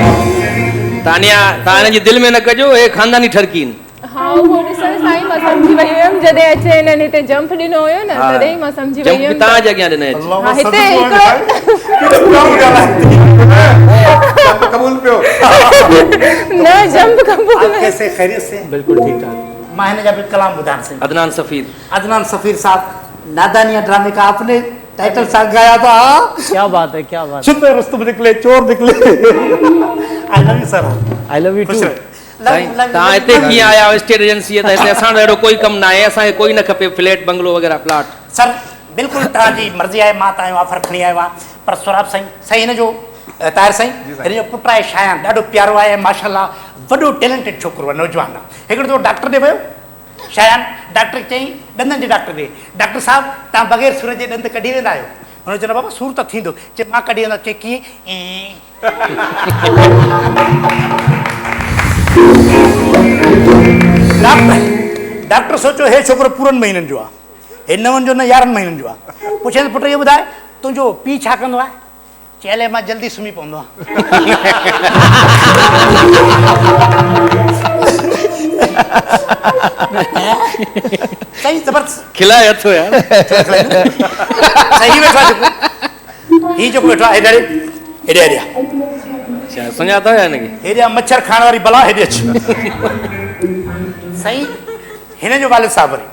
Speaker 1: तानिया तव्हां हिन जी दिलि में न कजो हे खानदानी ठरकीन
Speaker 7: हाँ वो ॾिसण साईं मां सम्झी वई हुयमि जॾहिं अचे हिननि हिते जंप ॾिनो हुयो न तॾहिं ई मां सम्झी वई हुयमि
Speaker 1: तव्हां जे अॻियां ॾिनई
Speaker 7: हा हिते हिकिड़ो
Speaker 2: कबूल पियो
Speaker 7: न जंप कबूल
Speaker 10: आप कैसे खैरियत से
Speaker 1: बिल्कुल ठीक ठाक
Speaker 10: मां हिन जा बि कलाम ॿुधाइण साईं
Speaker 1: अदनान सफ़ीर
Speaker 10: अदनान सफ़ीर साहब नादानिया ड्रामे का आपने टाइटल साथ गाया था
Speaker 8: क्या बात है क्या बात
Speaker 10: छुपे रुस्तम निकले चोर निकले I love you sir
Speaker 8: I love you too
Speaker 1: तव्हां हिते कीअं आया आहियो स्टेट एजेंसीअ त हिते असां अहिड़ो कोई कमु न आहे असांखे कोई न खपे फ्लैट बंगलो वग़ैरह प्लाट
Speaker 10: सर बिल्कुलु तव्हांजी मर्ज़ी आहे मां तव्हांजो ऑफर खणी आयो आहियां पर सोराब साईं साईं हिन जो ताहिर साईं हिन जो पुटु आहे शायान ॾाढो प्यारो आहे माशाल्लाह वॾो टैलेंटेड छोकिरो आहे नौजवान आहे हिकिड़ो दफ़ो डॉक्टर ॾे वियो शायान डॉक्टर चई ॾंदनि जे डॉक्टर ॾे डॉक्टर साहब तव्हां बग़ैर सूर जे ॾंद कढी वेंदा आहियो हुन चयो बाबा सूर त थींदो चए मां कढी वेंदो चए कीअं डॉक्टर सोचो हे छोकिरो पूरनि महीननि जो आहे हे 9 जो न 11 महीननि जो आहे पुछे त पुटु इहो ॿुधाए तुंहिंजो पीउ छा कंदो आहे चयले मां जल्दी सुम्ही पवंदो आहियां सही ज़बरदस्त
Speaker 1: खिलाए हथो यार
Speaker 10: सही वेठो आहे जेको हीउ जेको वेठो आहे हेॾे हेॾे हेॾे
Speaker 1: छा सुञातो आहे हिनखे
Speaker 10: हेॾे मच्छर खाइण वारी बला हेॾे अच सही हिन जो वालिद साहब वरी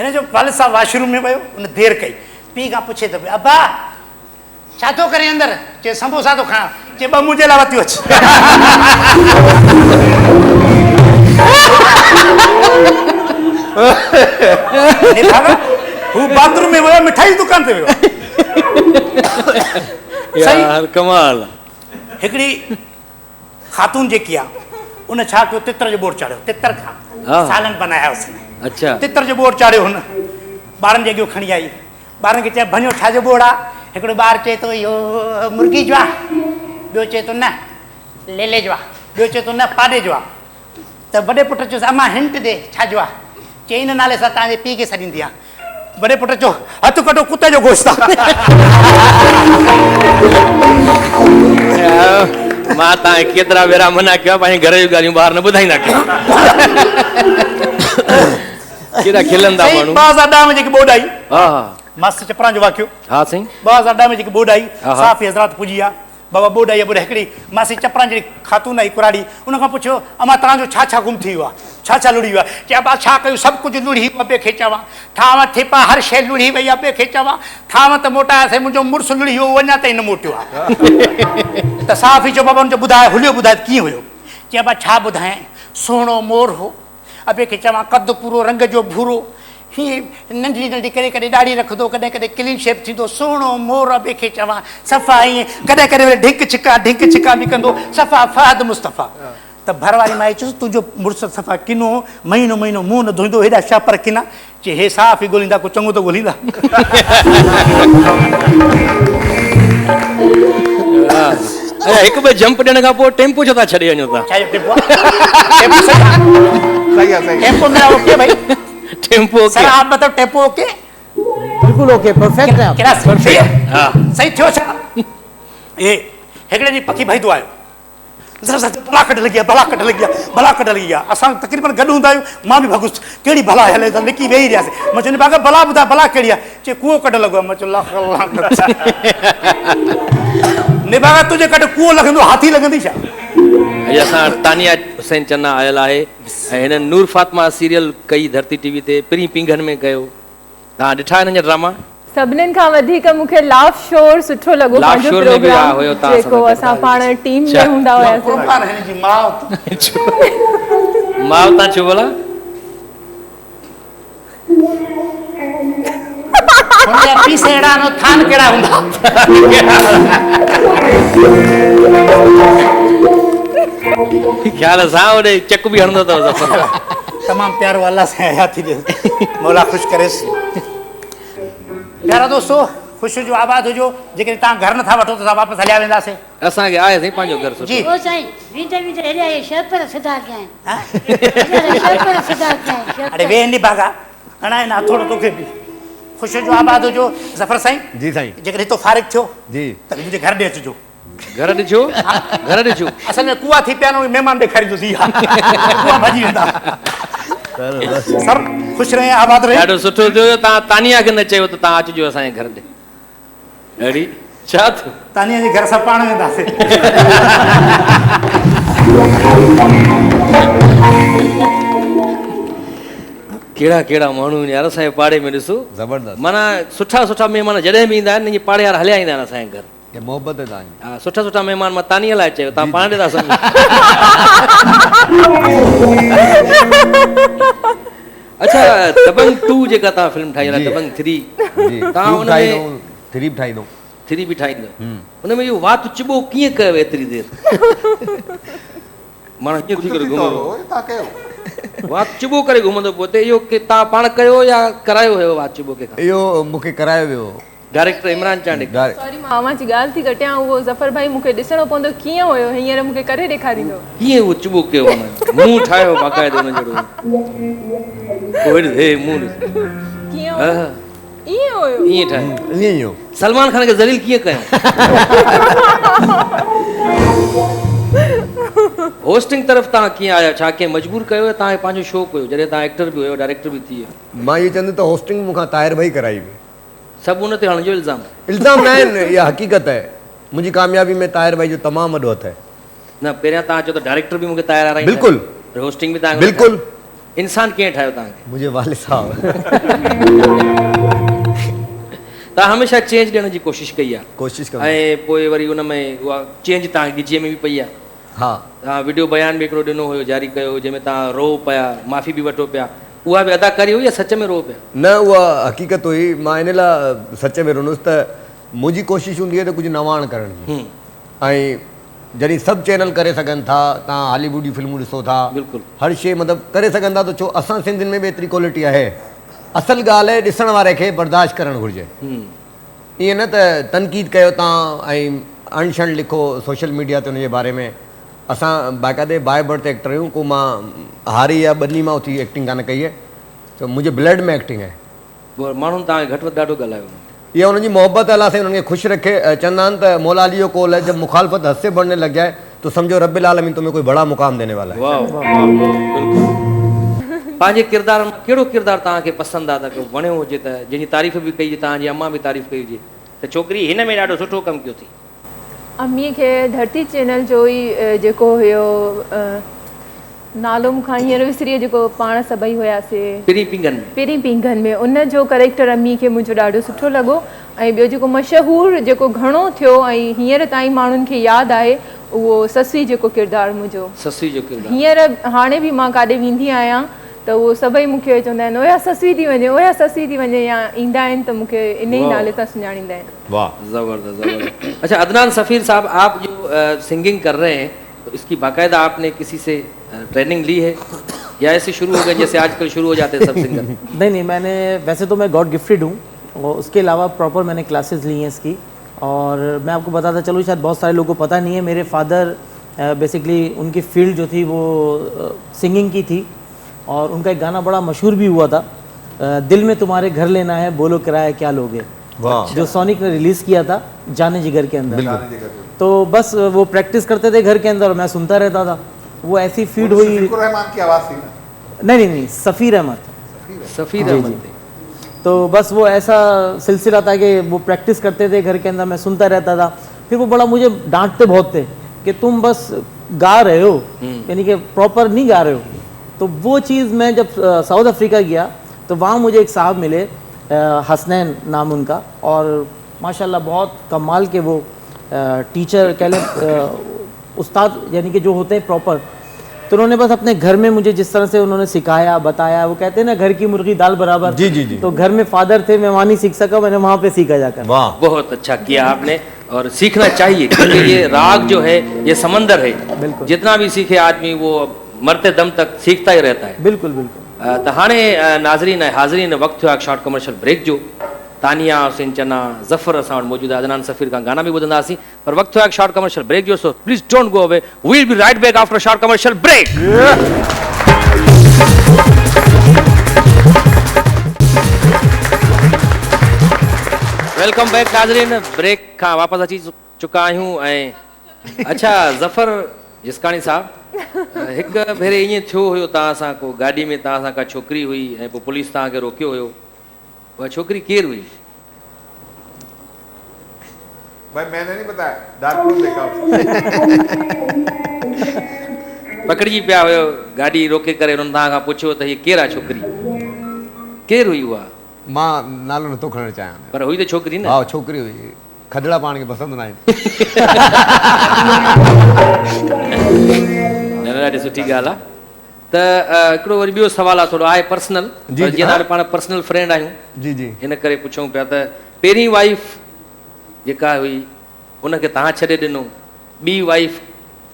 Speaker 10: हिन जो वालिद साहब वाशरूम में वियो उन देरि कई पीउ खां पुछे त अबा छा थो करे अंदरि चए समोसा थो खायां चए ॿ मुंहिंजे लाइ वरितियूं अच हू बाथरूम में वियो मिठाई दुकान ते वियो
Speaker 1: यार कमाल
Speaker 10: हिकिड़ी ख़ातून जेकी आहे उन छा कयो तितर जो बोर्ड चाढ़ियो तितर खां सालन बनाया उसने
Speaker 1: अच्छा
Speaker 10: तितर जो बोर्ड चाढ़ियो हुन ॿारनि जे अॻियो खणी आई ॿारनि खे चए भञो छाजो बोर्ड आहे हिकिड़ो ॿार चए थो इहो मुर्गी जो आहे ॿियो चए थो न लेले जो आहे ॿियो चए थो न पाॾे जो आहे त वॾे पुट चयोसि अम्मा हिंट ॾे छाजो आहे चई हिन नाले सां तव्हांजे पीउ खे सॾींदी आहे वॾे पुट चयो हथु कढो कुते जो गोश्त आहे
Speaker 1: मां तव्हांखे केतिरा भेरा मना कयो पंहिंजे घर जूं ॻाल्हियूं ॿाहिरि न ॿुधाईंदा कयो केॾा खिलंदा माण्हू
Speaker 10: 2010 में जेकी बोर्ड आई
Speaker 1: हा हा
Speaker 10: मास्टर चपरां जो वाक़ियो
Speaker 1: हा साईं
Speaker 10: 2010 में जेकी बोर्ड आई
Speaker 1: हा।
Speaker 10: साफ़ी हज़रात पुॼी आहे बाबा बोर्ड आई बोर्ड हिकिड़ी मासी चपरां जी ख़ातून आई कुराड़ी उन खां पुछियो अमा तव्हांजो छा छा गुम थी वियो आहे छा छा लुड़ी वियो आहे चए बा छा कयूं सभु कुझु लुड़ी वियो ॿिए खे चवां थांव थिपा हर शइ लुड़ी वई आहे ॿिए खे चवां थांव त मोटायासीं मुंहिंजो मुड़ुसु लुड़ी वियो अञा ताईं न मोटियो आहे त साफ़ी चयो बाबा हुनजो ॿुधाए हुलियो ॿुधाए कीअं हुयो चए बा छा ॿुधायां सुहिणो मोर हो ॿिए खे चवां कदु पूरो रंग जो भूरो हीअं नंढड़ी नंढड़ी करे करे ॾाढी रखंदो कॾहिं कॾहिं क्लीन शेप थींदो सुहिणो मोर ॿिए खे चवां सफ़ा ईअं कॾहिं कॾहिं वरी ढिंक छिका बि कंदो सफ़ा फ़ाद मुस्तफ़ा त भर वारी माई चयोसि तुंहिंजो मुड़ुसु सफ़ा किनो महीनो महीनो मुंहुं न धोईंदो हेॾा छा पर किना चए हे साफ़ ई ॻोल्हींदा को चङो त ॻोल्हींदा
Speaker 1: हिकु ॿ जंप ॾियण खां पोइ टेम्पो छो था छॾे वञो था
Speaker 10: छा टेम्पो टेम्पो मेरा ओके भाई
Speaker 1: टेम्पो
Speaker 10: सर आप मतलब टेम्पो ओके
Speaker 8: बिल्कुल ओके परफेक्ट है
Speaker 10: केड़ा
Speaker 1: हा
Speaker 10: सही थियो छा ए हिकिड़े ॾींहुं पखी भाई तो आयो भला कढ लॻी आहे असां तक़रीबन गॾु हूंदा आहियूं मां बि भॻुसि कहिड़ी भला हले त लिकी वेही रहियासीं मां चवंदी भागा भला ॿुधाए भला कहिड़ी आहे चए कूओ कढ लॻो आहे मां चयो निभागा तुंहिंजे कढ कूओ लॻंदो हाथी लॻंदी छा
Speaker 1: अॼु असां तानिया हुसैन चन्ना आयल आहे ऐं हिन नूर फातिमा सीरियल कई धरती टीवी ते पहिरीं पिंघन में कयो तव्हां ॾिठा हिन जा ड्रामा
Speaker 7: सभिनीनि खां वधीक मूंखे लाफ शोर सुठो लॻो
Speaker 1: लाफ
Speaker 7: पंहिंजो
Speaker 1: शोर में बि
Speaker 7: प्रोग्राम
Speaker 1: हुयो तव्हां
Speaker 7: जेको
Speaker 1: सां
Speaker 7: असां पाण टीम में हूंदा हुआसीं
Speaker 10: कुर्बान हिन जी माउ
Speaker 1: मां तव्हां छो बोला
Speaker 10: हुनजा पीस अहिड़ा न थान कहिड़ा हूंदा
Speaker 1: ख़्याल सां होॾे चक बि हणंदो अथव ज़फ़र
Speaker 10: तमामु प्यारो अल्लाह सां हयाती ॾे मौला ख़ुशि करेसि प्यारा दोस्तो ख़ुशि जो आबाद हुजो जेकॾहिं तव्हां घर नथा वठो त असां वापसि हलिया वेंदासीं
Speaker 1: असांखे आहे साईं पंहिंजो घर सुठो
Speaker 10: जी
Speaker 9: ओ साईं वींदे हेॾा ये शर्पर सिधा कया आहिनि शर्पर सिधा कया आहिनि
Speaker 10: अरे वे नी भागा हणाए ना थोड़ो तोखे बि ख़ुशि जो आबाद हुजो ज़फ़र साईं
Speaker 6: जी साईं
Speaker 10: जेकॾहिं तो फारिग थियो
Speaker 6: जी
Speaker 10: त मुंहिंजे घर ॾे अचिजो
Speaker 1: घर ॾिजो घर ॾिजो
Speaker 10: असल में कुआ थी पिया आहिनि महिमान ॾेखारींदोसीं कुआ भॼी वेंदा सर ख़ुशि रहे आबाद रहे
Speaker 1: ॾाढो सुठो थियो तव्हां तानिया खे न चयो त तव्हां अचिजो असांजे घर ॾे अहिड़ी छा थियो
Speaker 10: तानिया जे घर सां पाण वेंदासीं
Speaker 1: कहिड़ा कहिड़ा माण्हू आहिनि यार असांजे पाड़े में ॾिसो
Speaker 6: ज़बरदस्त
Speaker 1: माना सुठा सुठा महिमान जॾहिं बि ईंदा आहिनि पाड़े वारा हलिया ईंदा आहिनि असांजे घर
Speaker 6: ये मोहब्बत है तव्हांजी
Speaker 1: हा सुठा सुठा महिमान मां तानीअ लाइ चयो तव्हां पाण ॾे था सम्झो अच्छा दबंग 2 जेका तव्हां फिल्म ठाही आहे दबंग 3
Speaker 6: जी
Speaker 1: तव्हां हुन में
Speaker 6: 3 बि ठाहींदो
Speaker 1: 3 बि ठाहींदो हुन में इहो वात चिॿो कीअं कयो एतिरी देरि माना कीअं थी करे घुमंदो
Speaker 2: तव्हां कयो
Speaker 1: वात चिॿो करे घुमंदो पोइ हियो की तव्हां पाण कयो या करायो हुयो वात चिॿो कंहिंखां
Speaker 6: इहो मूंखे करायो वियो
Speaker 1: डायरेक्टर इमरान चांडे
Speaker 7: सॉरी मां जी ॻाल्हि थी कटियां उहो ज़फ़र भाई मूंखे ॾिसणो पवंदो कीअं हुयो हींअर मूंखे करे ॾेखारींदो
Speaker 1: कीअं उहो चिॿो कयो मुंहुं ठाहियो बाक़ाइदो हुन जहिड़ो पोइ हे मुंहुं
Speaker 7: कीअं हुयो ईअं हुयो
Speaker 1: ईअं ठाहियो
Speaker 6: ईअं ई हो
Speaker 1: सलमान खान खे ज़लील कीअं कयो होस्टिंग तरफ़ तव्हां कीअं आया छा कंहिं मजबूर कयो या तव्हांखे पंहिंजो शौक़ु हुयो जॾहिं तव्हां एक्टर बि हुयो डायरेक्टर बि थी वियो
Speaker 6: मां इहो चवंदुमि त होस्टिंग मूंखां ताहिर भाई कराई हुई
Speaker 1: सभु उन ते हणिजो इल्ज़ाम
Speaker 6: इल्ज़ाम न आहिनि इहा हक़ीक़त आहे मुंहिंजी कामयाबी में ताहिर भाई जो तमामु वॾो हथु आहे
Speaker 1: न पहिरियां तव्हां चओ त डायरेक्टर बि मूंखे तयारु आहे
Speaker 6: बिल्कुलु
Speaker 1: होस्टिंग बि तव्हां
Speaker 6: बिल्कुलु
Speaker 1: इंसान कीअं ठाहियो तव्हांखे
Speaker 6: मुंहिंजे वालिद साहब
Speaker 1: तव्हां हमेशह चेंज ॾियण जी कोशिशि कई आहे
Speaker 6: कोशिशि कयो
Speaker 1: ऐं पोइ वरी उन में उहा चेंज तव्हां ॻिजीअ में बि पई आहे
Speaker 6: हा
Speaker 1: तव्हां वीडियो बयान बि हिकिड़ो ॾिनो हुयो जारी कयो जंहिंमें तव्हां रो पिया माफ़ी बि वठो पिया उहा बि अदाकारी हुई या सच में रो पिया
Speaker 6: न उहा हक़ीक़त हुई मां इन लाइ सच में रोनुसि त मुंहिंजी कोशिशि हूंदी आहे त कुझु नवाण करण जी ऐं जॾहिं सभु चैनल करे सघनि था तव्हां हॉलीवुड जी फिल्मूं ॾिसो था
Speaker 1: बिल्कुलु
Speaker 6: हर शइ मतिलबु करे सघनि था त छो असां सिंधियुनि में बि एतिरी क्वालिटी आहे असल ॻाल्हि आहे ॾिसण वारे खे बर्दाश्त करणु घुरिजे ईअं न त तनक़ीद कयो तव्हां ऐं अणशण लिखो सोशल मीडिया ते हुनजे बारे में असां बाक़ाइदे बाय बर्थ एक्टर आहियूं को मां हारी या ॿनी मां उथी एक्टिंग कान कई आहे त मुंहिंजे ब्लड में एक्टिंग आहे
Speaker 1: माण्हुनि तव्हांखे घटि वधि ॾाढो ॻाल्हायो
Speaker 6: इहा हुनजी मोहब्बत अलाह साईं हुननि खे ख़ुशि रखे चवंदा आहिनि त मौला अली जो कौल है जब मुखालफ़त हद से बढ़ने लग जाए तो समझो रब्बिल आलमीन तुम्हें कोई बड़ा मुक़ाम देने वाला है
Speaker 1: पंहिंजे किरदार में कहिड़ो किरदारु तव्हांखे पसंदि आहे त वणियो हुजे त जंहिंजी तारीफ़ बि कई तव्हांजी अम्मा बि तारीफ़ कई हुजे त छोकिरी हिन में ॾाढो सुठो कमु कयो थी
Speaker 7: अम्मीअ खे धरती चैनल जो ई जेको हुयो नालो मूंखां हींअर विसरी जेको पाण सभई हुयासीं पहिरीं पिंघन में उन जो करेक्टर अम्मी खे मुंहिंजो ॾाढो सुठो लॻो ऐं ॿियो जेको मशहूरु जेको घणो थियो ऐं हींअर ताईं माण्हुनि खे यादि आहे उहो ससुई जेको किरदारु मुंहिंजो हींअर हाणे बि मां काॾे वेंदी आहियां त उहो सभई मूंखे चवंदा आहिनि ओया ससुई थी वञे ओया ससुई थी वञे या ईंदा आहिनि त मूंखे इन ई नाले सां सुञाणींदा आहिनि
Speaker 6: वाह
Speaker 1: ज़बरदस्त अच्छा अदनान सफ़ीर साहब आप जो सिंगिंग कर रहे हैं तो इसकी बाकायदा आपने किसी से ट्रेनिंग ली है या ऐसे शुरू हो गए जैसे आजकल शुरू हो जाते हैं सब सिंगर
Speaker 8: नहीं मैंने वैसे तो मैं गॉड गिफ्टेड हूँ और उसके अलावा प्रॉपर मैंने क्लासेस ली हैं इसकी और मैं आपको बताता चलूँ शायद बहुत सारे लोगों को पता नहीं है मेरे फादर बेसिकली उनकी फील्ड जो थी वो सिंगिंग की थी और उनका एक गाना बड़ा मशहूर भी हुआ था दिल में तुम्हारे घर लेना है बोलो किराया क्या लोगे
Speaker 6: वाह।
Speaker 8: जो सोनिक ने रिलीज किया था जाने जिगर के अंदर। तो बस वो प्रैक्टिस करते थे घर के अंदर और मैं सुनता रहता था। वो ऐसी फीड हुई।
Speaker 2: शफीकुर रहमान की आवाज थी ना?
Speaker 8: नहीं, सफ़ीर अहमद।
Speaker 1: सफ़ीर
Speaker 8: जी,
Speaker 1: अहमद
Speaker 8: जी। तो बस वो ऐसा सिलसिला था कि वो प्रैक्टिस करते थे घर के अंदर, मैं सुनता रहता था। फिर वो बड़ा मुझे डांटते बहुत थे कि तुम बस गा रहे हो, यानी कि प्रॉपर नहीं गा रहे हो। तो वो चीज़ मैं जब साउथ अफ्रीका गया तो वहाँ मुझे एक साहब मिले, हसनैन नाम उनका, और माशाल्लाह बहुत कमाल के वो टीचर कह लें, उस्ताद यानी कि जो होते हैं प्रॉपर। तो उन्होंने बस अपने घर में मुझे जिस तरह से उन्होंने सिखाया, बताया, वो कहते हैं ना घर की मुर्गी दाल बराबर।
Speaker 6: जी जी जी।
Speaker 8: तो घर में फादर थे, मैं वहाँ नहीं सीख सका, मैंने वहाँ पे सीखा जाकर।
Speaker 6: वाह,
Speaker 1: बहुत अच्छा किया आपने, और सीखना चाहिए क्योंकि ये राग जो है ये समंदर है।
Speaker 8: बिल्कुल।
Speaker 1: जितना भी सीखे आदमी वो मरते दम तक सीखता ही रहता है।
Speaker 8: बिल्कुल बिल्कुल।
Speaker 1: त हाणे नाज़रीन हाज़रीन वक़्तु थियो आहे शॉर्ट कमर्शियल ब्रेक जो। तानिया, हुसैन चना, ज़फ़र असां वटि मौजूदु आहे, अदनान सफ़ीर खां गाना बि ॿुधंदासीं, पर वक़्तु थियो आहे शॉर्ट कमर्शियल ब्रेक जो। So please don't go away, we will be right back after short commercial break. Welcome back नाज़रीन, ब्रेक खां वापसि अची चुका आहियूं। ऐं अच्छा ज़फ़र जिसकानी साहब, हिकु भेरे ईअं थियो हुयो तव्हां सां, को गाॾी में तव्हां सां का छोकिरी हुई ऐं पोइ पुलिस तव्हांखे रोकियो हुयो, वह छोकरी केर हुई?
Speaker 2: भाई मैंने नहीं बताया, डार्क रूम देखा।
Speaker 1: पकड़जी पिया हुयो, गाॾी रोके करे उन्हनि तव्हां खां पुछियो त हीअ केरु आहे छोकिरी, केर हुई उहा?
Speaker 6: मां नालो नथो खणणु चाहियां,
Speaker 1: पर हुई त छोकिरी न।
Speaker 6: हा छोकिरी हुई, खदड़ा पाण खे पसंदि न आहिनि।
Speaker 1: न ॾाढी सुठी ॻाल्हि आहे। त हिकिड़ो वरी ॿियो सुवालु आहे, थोरो आहे पर्सनल, जीअं हाणे पाण पर्सनल फ्रेंड आहियूं,
Speaker 6: जी जी,
Speaker 1: हिन करे पुछूं पिया त पहिरीं वाइफ जेका हुई उनखे तव्हां छॾे ॾिनो, ॿी वाइफ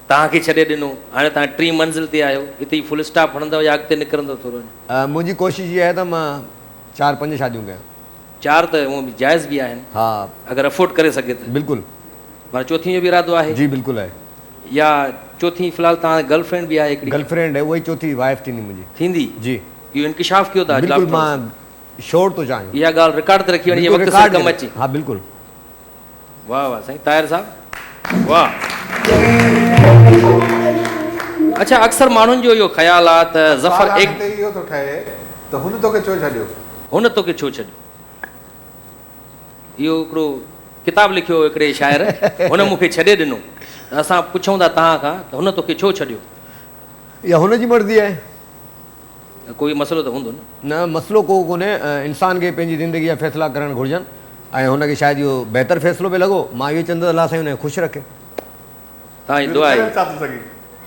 Speaker 1: तव्हांखे छॾे ॾिनो, हाणे तव्हां टीं मंज़िल ते आहियो, हिते ई फुल स्टॉप हणंदव या अॻिते निकिरंदव थोरो?
Speaker 6: मुंहिंजी कोशिशि इहा आहे त मां 4-5 शादियूं कयां।
Speaker 1: 4 त उहो बि जाइज़ बि आहिनि,
Speaker 6: हा
Speaker 1: अगरि अफोर्ड करे सघे त।
Speaker 6: बिल्कुलु।
Speaker 1: पर चौथी जो बि इरादो आहे?
Speaker 6: जी बिल्कुलु आहे।
Speaker 1: या चौथी फ़िलहाल तव्हां गर्लफ्रेंड बि आहे हिकिड़ी?
Speaker 6: गर्लफ्रेंड आहे, उहा ई चौथी वाइफ थींदी मुंहिंजी।
Speaker 1: थींदी?
Speaker 6: जी।
Speaker 1: इहो इंकिशाफ़ कयो था?
Speaker 6: बिल्कुलु, मां श्योर थो चाहियां।
Speaker 1: इहा ॻाल्हि रिकॉर्ड ते रखी वञे, वक़्तु सां कमु अचे।
Speaker 6: हा बिल्कुलु।
Speaker 1: वाह वाह साईं ताहिर साहब, वाह। अच्छा, अक्सर माण्हुनि जो इहो ख़्यालु आहे त ज़फ़र एक
Speaker 2: इहो थो ठहे त हुन तोखे छो छॾियो,
Speaker 1: हुन तोखे छो छॾियो? इहो हिकिड़ो किताबु लिखियो हिकिड़े शाइर, हुन मूंखे छॾे ॾिनो। असां पुछूं था तव्हां खां त हुन तोखे छो छॾियो?
Speaker 6: इहा हुनजी मर्ज़ी आहे।
Speaker 1: कोई मसइलो त हूंदो न?
Speaker 6: न मसइलो को कोन्हे, इंसान खे पंहिंजी ज़िंदगी जा फ़ैसिला करणु घुरिजनि, ऐं हुनखे शायदि इहो बहितर फ़ैसिलो पियो लॻो। मां इहो चवंदो अलाह साईं हुनखे ख़ुशि रखे।
Speaker 1: तव्हांजी दुआ आहे।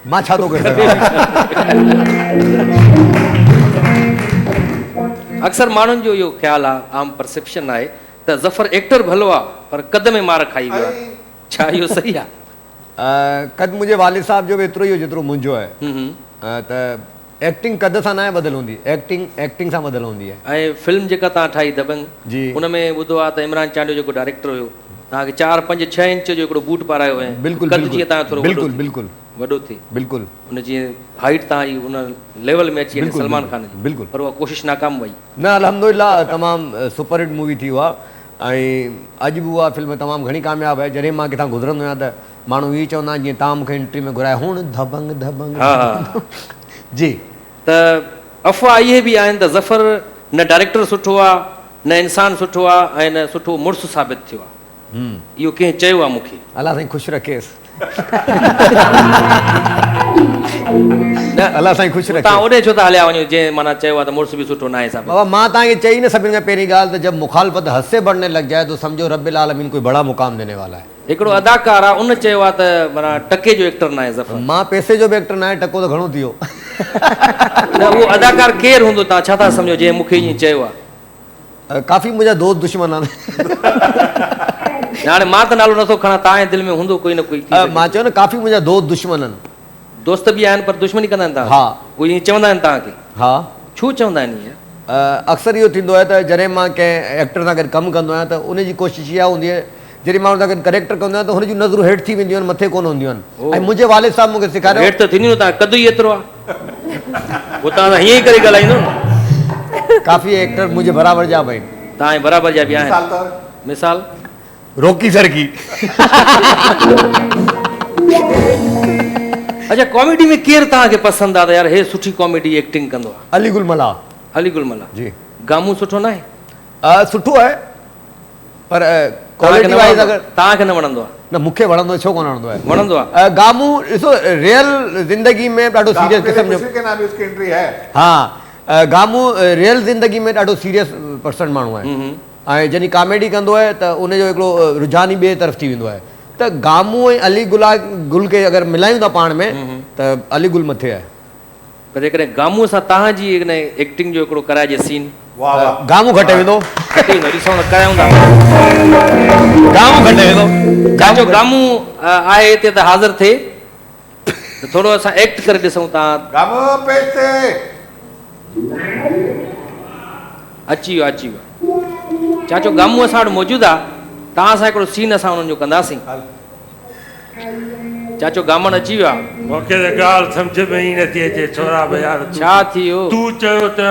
Speaker 6: मां छा थो करे सघां?
Speaker 1: अक्सर माण्हुनि जो इहो ख़्यालु आहे, आम परसेप्शन आहे त ज़फ़र एक्टर भलो आहे पर कद में मार खाई वियो आहे, छा इहो सही आहे?
Speaker 6: कद मुंहिंजे वालिद साहब जो बि एतिरो ई हो जेतिरो मुंहिंजो आहे। त एक्टिंग कद सां न आहे बदिल हूंदी, एक्टिंग सां बदिल हूंदी आहे।
Speaker 1: ऐं फिल्म जेका तव्हां ठाही दबंग,
Speaker 6: जी,
Speaker 1: हुन में ॿुधो आहे त इमरान चांडियो जेको डायरेक्टर हुयो, तव्हांखे 4-5-6 इंच जो हिकिड़ो बूट पारायो हुयो।
Speaker 6: बिल्कुलु
Speaker 1: कद जीअं तव्हां थोरो
Speaker 6: बिल्कुलु बिल्कुलु
Speaker 1: वॾो थिए,
Speaker 6: बिल्कुलु
Speaker 1: हुन जीअं हाइट तव्हांजी हुन लेवल में अची वञे सलमान खान जी,
Speaker 6: बिल्कुलु।
Speaker 1: पर उहा कोशिशि नाकाम वई।
Speaker 6: न अल्हम्दुलिल्लाह तमामु सुपरहिट मूवी थी उहा, ऐं अॼु बि उहा फिल्म तमामु घणी कामयाबु आहे। जॾहिं मां किथां गुज़रंदो आहियां त माण्हू इहे चवंदा आहिनि जीअं तव्हां मूंखे इंटरव्यू में घुराए हुण दबंग दबंग।
Speaker 1: हा
Speaker 6: जी।
Speaker 1: त अफ़वाह इहे बि आहिनि त ज़फ़र न डायरेक्टर सुठो आहे, न इंसान सुठो आहे, ऐं न सुठो मुड़ुसु साबित थियो आहे। इहो कंहिं चयो आहे मूंखे? अलाह साईं ख़ुशि रखेसि। अलाह साईं ख़ुशि रखे। तव्हां ओॾे छो था हलिया वञो जंहिं माना चयो आहे त मुड़ुसु बि सुठो न आहे? साहब
Speaker 6: बाबा मां तव्हांखे चई न सभिनि खां पहिरीं ॻाल्हि त जब मुखालफ़त हद से बढ़ने लग जाए तो समझो रब्बिल आलमीन कोई बड़ा मुक़ाम देने वाला है।
Speaker 1: हिकिड़ो अदाकार आहे, उन चयो आहे त माना टके जो एक्टर न आहे ज़फ़र।
Speaker 6: मां पैसे जो बि एक्टर न आहे, टको त घणो थी वियो।
Speaker 1: न उहो अदाकार केरु हूंदो, तव्हां छा था सम्झो जंहिं मूंखे ईअं चयो आहे?
Speaker 6: काफ़ी मुंहिंजा दोस्त दुश्मन आहिनि।
Speaker 1: हाणे मां त नालो नथो खणा, तव्हांजे दिलि में हूंदो कोई न कोई।
Speaker 6: मां चयो न काफ़ी मुंहिंजा दोस्त दुश्मन आहिनि।
Speaker 1: दोस्त बि आहिनि पर दुश्मनी कंदा आहिनि तव्हां?
Speaker 6: हा।
Speaker 1: उहे ईअं चवंदा आहिनि तव्हांखे?
Speaker 6: हा।
Speaker 1: छो चवंदा आहिनि ईअं?
Speaker 6: अक्सर इहो थींदो आहे त जॾहिं मां कंहिं एक्टर सां गॾु कमु कंदो आहियां त उनजी कोशिशि इहा हूंदी आहे जॾहिं मां हुन सां गॾु करेक्टर कंदो आहियां त हुनजूं नज़रूं हेठि थी वेंदियूं आहिनि, मथे कोन हूंदियूं आहिनि। ऐं मुंहिंजे वालिद साहब मूंखे सेखारियो।
Speaker 1: हेठि त थींदियूं, तव्हां कदु ई एतिरो आहे, उहो तव्हां हीअं ई करे ॻाल्हाईंदो।
Speaker 6: काफ़ी एक्टर मुंहिंजे बराबरि जा भई,
Speaker 1: तव्हांजे बराबरि जा बि आहिनि। मिसाल
Speaker 6: रोकी सर की।
Speaker 1: अच्छा कॉमेडी में केर तव्हांखे पसंदि आहे त यार हे सुठी कॉमेडी एक्टिंग कंदो आहे?
Speaker 6: अली गुलमला।
Speaker 1: अली गुलमला
Speaker 6: जी।
Speaker 1: गामू सुठो न आहे?
Speaker 6: सुठो आहे पर क्वालिटी वाइज अगर
Speaker 1: तव्हांखे न वणंदो आहे?
Speaker 6: न मूंखे वणंदो छो कोन वणंदो आहे?
Speaker 1: वणंदो आहे।
Speaker 6: गामू ॾिसो रियल ज़िंदगी में ॾाढो सीरियस क़िस्म जो
Speaker 2: के नाम भी उसकी एंट्री है।
Speaker 6: हाँ गामू रियल ज़िंदगी में ॾाढो सीरियस पर्सन माण्हू आहे ऐं जॾहिं कॉमेडी कंदो आहे त उनजो हिकिड़ो रुझान ई ॿिए तरफ़ थी वेंदो आहे। त गामू ऐं अली गुल खे अगरि मिलायूं था पाण में त अली गुल मथे आहे।
Speaker 1: पर जेकॾहिं गामू सां तव्हांजी हिन एक्टिंग जो हिकिड़ो कराइजे सीन
Speaker 6: गामू घटे वेंदो।
Speaker 1: घटे वेंदो ॾिसूं त करायूं था।
Speaker 6: गामू घटे वेंदो।
Speaker 1: जाचो गामू आहे हिते त हाज़िर थिए त थोरो असां एक्ट करे ॾिसूं। तव्हां
Speaker 2: गामू पेश
Speaker 1: अची वियो अची वियो। चाचो गामू असां वटि मौजूदु आहे। तव्हां सां हिकिड़ो सीन असां हुननि जो कंदासीं। चाचो गामन अची वियो आहे।
Speaker 5: मूंखे त ॻाल्हि सम्झ में ई नथी अचे छोरा यार।
Speaker 1: छा थी वियो?
Speaker 5: तूं चयो त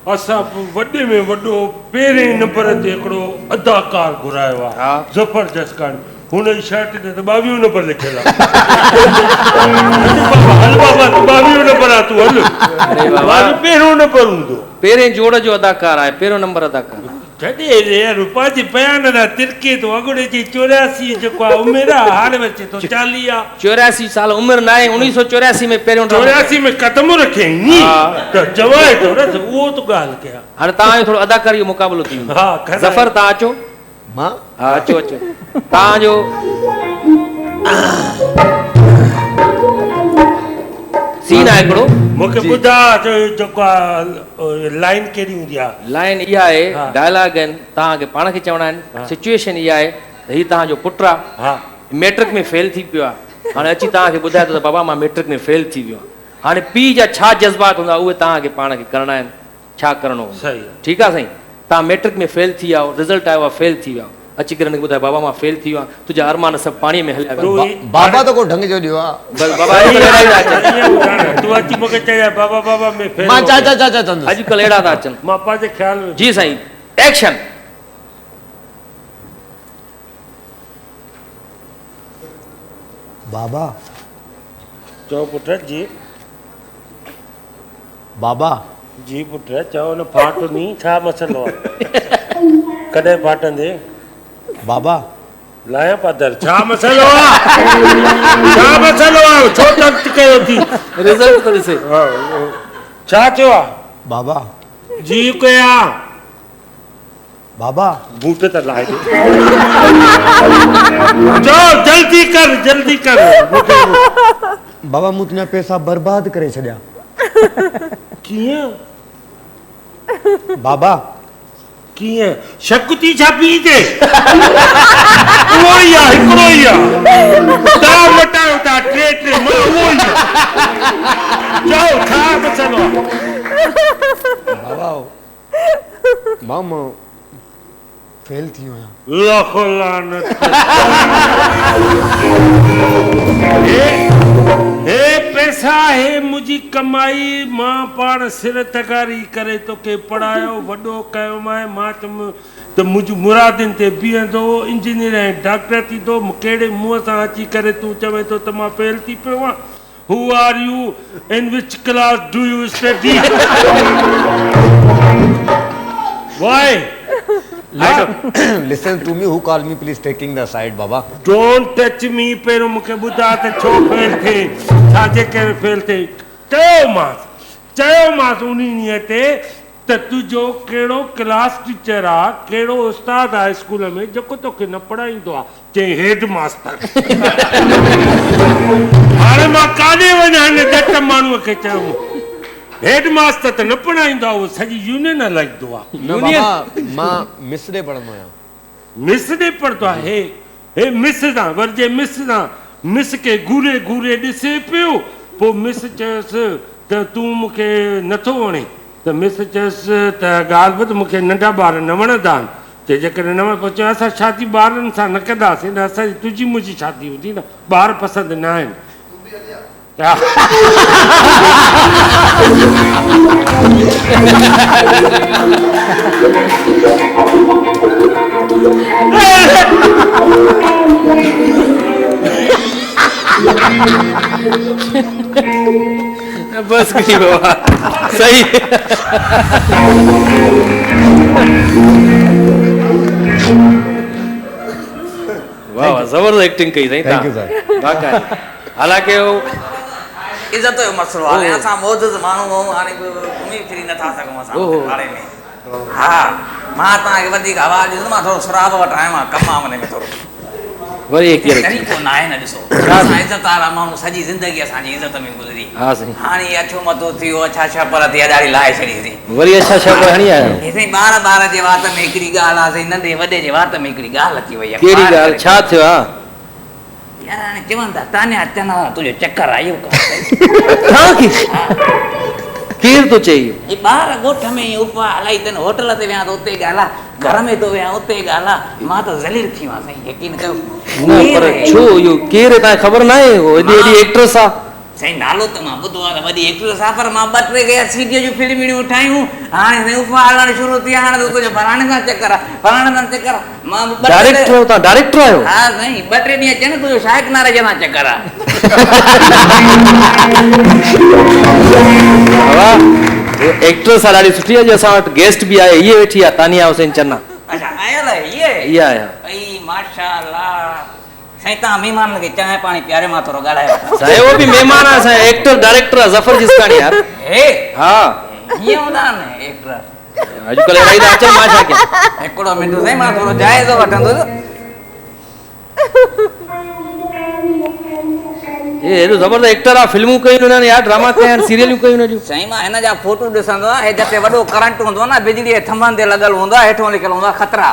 Speaker 5: असां वॾे में वॾो पहिरें नंबर ते हिकिड़ो अदाकार घुरायो आहे ज़बरदस्त कान। हुन जी शर्ट ते त 22 नंबर लिखियलु आहे। हल बाबा 22 नंबर आहे तूं हल।
Speaker 1: अरे बाबा
Speaker 5: पहिरियों नंबर हूंदो।
Speaker 1: पहिरें जोड़ जो अदाकार आहे पहिरियों नंबर अदाकार।
Speaker 5: जॾहिं यार पंहिंजे बयान लाइ तिरके थो अॻिते जी 84 जेको आहे उमिरि आहे हाणे अचे थो 40 आहे।
Speaker 1: 84 साल उमिरि न आहे। 1984 में पहिरियों
Speaker 5: 84 में क़दम रखे नी त जवाए थो न उहो तो ॻाल्हि कयां।
Speaker 1: हाणे तव्हांजो थोरो अदाकारी जो मुक़ाबिलो थी वेंदो।
Speaker 5: हा
Speaker 1: ज़फर तव्हां अचो।
Speaker 6: मां
Speaker 1: हा अचो अचो। तव्हांजो सीन आहे हिकिड़ो।
Speaker 5: मूंखे ॿुधा जेको आहे लाइन कहिड़ी हूंदी आहे?
Speaker 1: लाइन इहा आहे डायलॉग आहिनि तव्हांखे पाण खे चवणा आहिनि। सिचुएशन इहा आहे त हीउ तव्हांजो पुटु आहे मैट्रिक में फेल थी पियो आहे। हाणे अची तव्हांखे ॿुधाए थो त बाबा मां मैट्रिक में फेल थी वियो आहियां। हाणे पीउ जा छा जज़्बात हूंदा उहे तव्हांखे पाण खे करणा आहिनि। छा करिणो
Speaker 5: सही
Speaker 1: ठीकु आहे साईं। तव्हां मैट्रिक में फेल थी विया आहियो रिज़ल्ट आयो आहे फेल थी विया अची करे हिनखे ॿुधाए बाबा मां फेल थी वियो आहियां तुंहिंजा अरमान सभु पाणीअ में हलिया विया।
Speaker 6: बाबा त को ढंग जो ॾियो आहे।
Speaker 1: बाबा
Speaker 5: तूं अची मूंखे चई बाबा बाबा में फेल।
Speaker 6: मां चा चा चा चा चंदुसि।
Speaker 1: अॼुकल्ह अहिड़ा था अचनि।
Speaker 5: मां पंहिंजे ख़्याल में।
Speaker 1: जी साईं एक्शन।
Speaker 6: बाबा
Speaker 5: चओ पुट जी।
Speaker 6: बाबा
Speaker 5: जी पुट चओ न फाटो नी छा मसलो आहे? कॾहिं फाटंदे?
Speaker 6: बाबा
Speaker 5: लाया पादर छा मसलो आहे? छा मसलो आहे? छो तक कयो थी?
Speaker 1: रिज़ल्ट तो ॾिसे।
Speaker 5: छा थियो आहे?
Speaker 6: बाबा
Speaker 5: जी कया
Speaker 6: बाबा
Speaker 5: बूट त लाए दे। चओ जल्दी कर जल्दी कर।
Speaker 6: बाबा मूं तुंहिंजा पैसा बर्बाद करे छॾिया।
Speaker 5: कीअं?
Speaker 6: बाबा
Speaker 5: कीअं? शक थी छा पी ते? उहो ई आहे हिकिड़ो ई आहे। तव्हां मटायो था टे टे मां उहो ई आहे। चओ छा मसलो आहे?
Speaker 6: बाबा मां फेल थी वियो आहियां।
Speaker 5: लख लानत। हे पैसा हे मुंहिंजी कमाई मां पाण सिर तगारी करे तोखे पढ़ायो वॾो कयो मां त मुंहिंजी मुरादियुनि ते बीहंदो इंजीनियर ऐं डॉक्टर थींदो। कहिड़े मुंहं सां अची करे तूं चवे थो त मां फेल थी पियो आहियां? Who are you? In which class do you study? Why?
Speaker 6: Listen to me. Who called me? Please taking the side, Baba.
Speaker 5: Don't touch me. पहिरियों मूंखे ॿुधा त छो फेल थिए छाजे करे फेल थिए? चयोमांसि उन ॾींहं ते त तुंहिंजो कहिड़ो क्लास टीचर आहे कहिड़ो उस्ताद आहे स्कूल में जेको तोखे न पढ़ाईंदो आहे? चई हेड मास्टर। हाणे मां काॾे वञा हिन ॾट माण्हूअ खे चयो हेड मास्टर त न पढ़ाईंदो आहे उहो सॼी यूनियन हलाईंदो आहे।
Speaker 6: मां मिस ॾे पढ़ंदो आहियां।
Speaker 5: मिस ॾे पढ़ंदो आहे? हे मिस सां वरजे मिस सां मिस खे घूरे घूरे ॾिसे पियो। पोइ मिस चयोसि त तूं मूंखे नथो वणे त मिस चयोसि त ॻाल्हि ॿुध मूंखे नंढा ॿार न वणंदा आहिनि। त जेकॾहिं न वणे पोइ चयो असां शादी ॿारनि सां न कंदासीं न असांजी तुंहिंजी मुंहिंजी शादी हूंदी न ॿार पसंदि न आहिनि।
Speaker 1: बस की बाबा सही वाह वाह जबरदस्त एक्टिंग कई सही
Speaker 6: Thank you, sir.
Speaker 1: हालांकि वो
Speaker 11: इज्जत जो मसलो आहे असां मोजज़ माण्हू आहियूं हाणे घुमी फिरी नथा सघूं असां पाड़े में हा मां तव्हांखे वधीक आवाज़ ॾींदुमि मां थोरो शराब वटि आहियो आहियां कमु आहे हुन में थोरो
Speaker 1: वरी एक
Speaker 11: तरीक़ो न आहे न ॾिसो असां इज़त वारा माण्हू सॼी ज़िंदगी असांजी इज़त में गुज़री
Speaker 1: हाँ सही
Speaker 11: हाणे अछो मथो थियो अछा छपर थी ॾाढी लाहे छॾीसीं
Speaker 1: वरी अच्छा छपर हणी आयो
Speaker 11: हेसाईं ॿार जे वात में हिकिड़ी ॻाल्हि आहे साईं नंढे वॾे जे वात में हिकिड़ी ॻाल्हि अची वई आहे
Speaker 1: कहिड़ी ॻाल्हि छा थियो आहे
Speaker 11: यार हाणे चवनि था तान्या चवंदा तुंहिंजो चक्कर आयो
Speaker 1: केरु थो चई
Speaker 11: ई ॿार ॻोठ में ई उपा हलाई अथनि होटल ते विया त उते ॻाल्हि आहे घर में थो विया उते ॻाल्हि आहे मां त ज़लील थी वियो साईं यकीन कयो
Speaker 1: न पर छो इहो केरु आहे तव्हांखे ख़बर न आहे एॾी एक्ट्रेस आहे
Speaker 11: साईं नालो त मां ॿुधो आहे वॾी एक्ट्रेस आहे पर मां 2-3 सीडीअ जूं फिल्मियूं ठाहियूं हाणे साईं उपा हलणु शुरू थी हाणे त तुंहिंजो फलाणे सां चकर आहे फलाणे सां चकर आहे मां
Speaker 1: डायरेक्टर तव्हां डायरेक्टर आहियो
Speaker 11: हा साईं 2-3 ॾींहं चवनि तुंहिंजो शायक नारे जे सां चकर आहे
Speaker 1: एक्ट्रेस आहे ॾाढी सुठी आहे जो असां वटि गेस्ट बि आहे इहे वेठी आहे तानिया हुसैन चन्ना
Speaker 11: अच्छा आयल आहे इहे
Speaker 1: आया
Speaker 11: भई माशाअल्लाह साईं तव्हां महिमाननि खे चांहि पाणी पीआरे मां थोरो ॻाल्हायो
Speaker 1: साईं उहो बि महिमान आहे असांजो एक्टर डायरेक्टर आहे ज़फर जिस्तानी यार
Speaker 11: हे
Speaker 1: हा
Speaker 11: हीअं हूंदा आहिनि एक्टर
Speaker 1: अॼुकल्ह अहिड़ा ई था अचनि मां छा कयां
Speaker 11: हिकिड़ो मिंट साईं मां थोरो जाइज़ो वठंदुसि
Speaker 1: ये हेॾो ज़बरदस्त एक्टर आहे फिल्मूं कयूं हुननि यार ड्रामा कया आहिनि सीरियलूं कयूं हुनजूं
Speaker 11: साईं मां हिन जा फोटो ॾिसंदो आहियां हे जिते वॾो करंट हूंदो आहे न बिजली जे थंभनि ते लॻल हूंदो आहे हेठो लिखियलु हूंदो आहे ख़तरा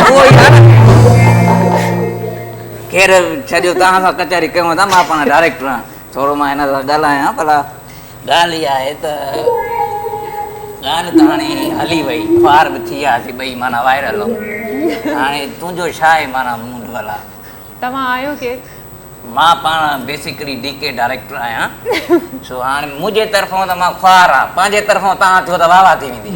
Speaker 11: उहो ई आहे केरु छॾियो तव्हां सां कचहरी कयूं था मां पाण डायरेक्टर आहियां थोरो मां हिन सां ॻाल्हायां भला ॻाल्हि इहा आहे त ॻाल्हि त हाणे हली वई फार बि थी वियासीं ॿई माना वायरल हाणे तुंहिंजो छा आहे माना मूड भला
Speaker 7: तव्हां आहियो केरु
Speaker 11: मां पाण बेसिकली डीके डायरेक्टर आहियां सो हाणे मुंहिंजे तरफ़ां त मां ख्वार आहे पंहिंजे तरफ़ां तव्हां थियो त वाह वाह थी वेंदी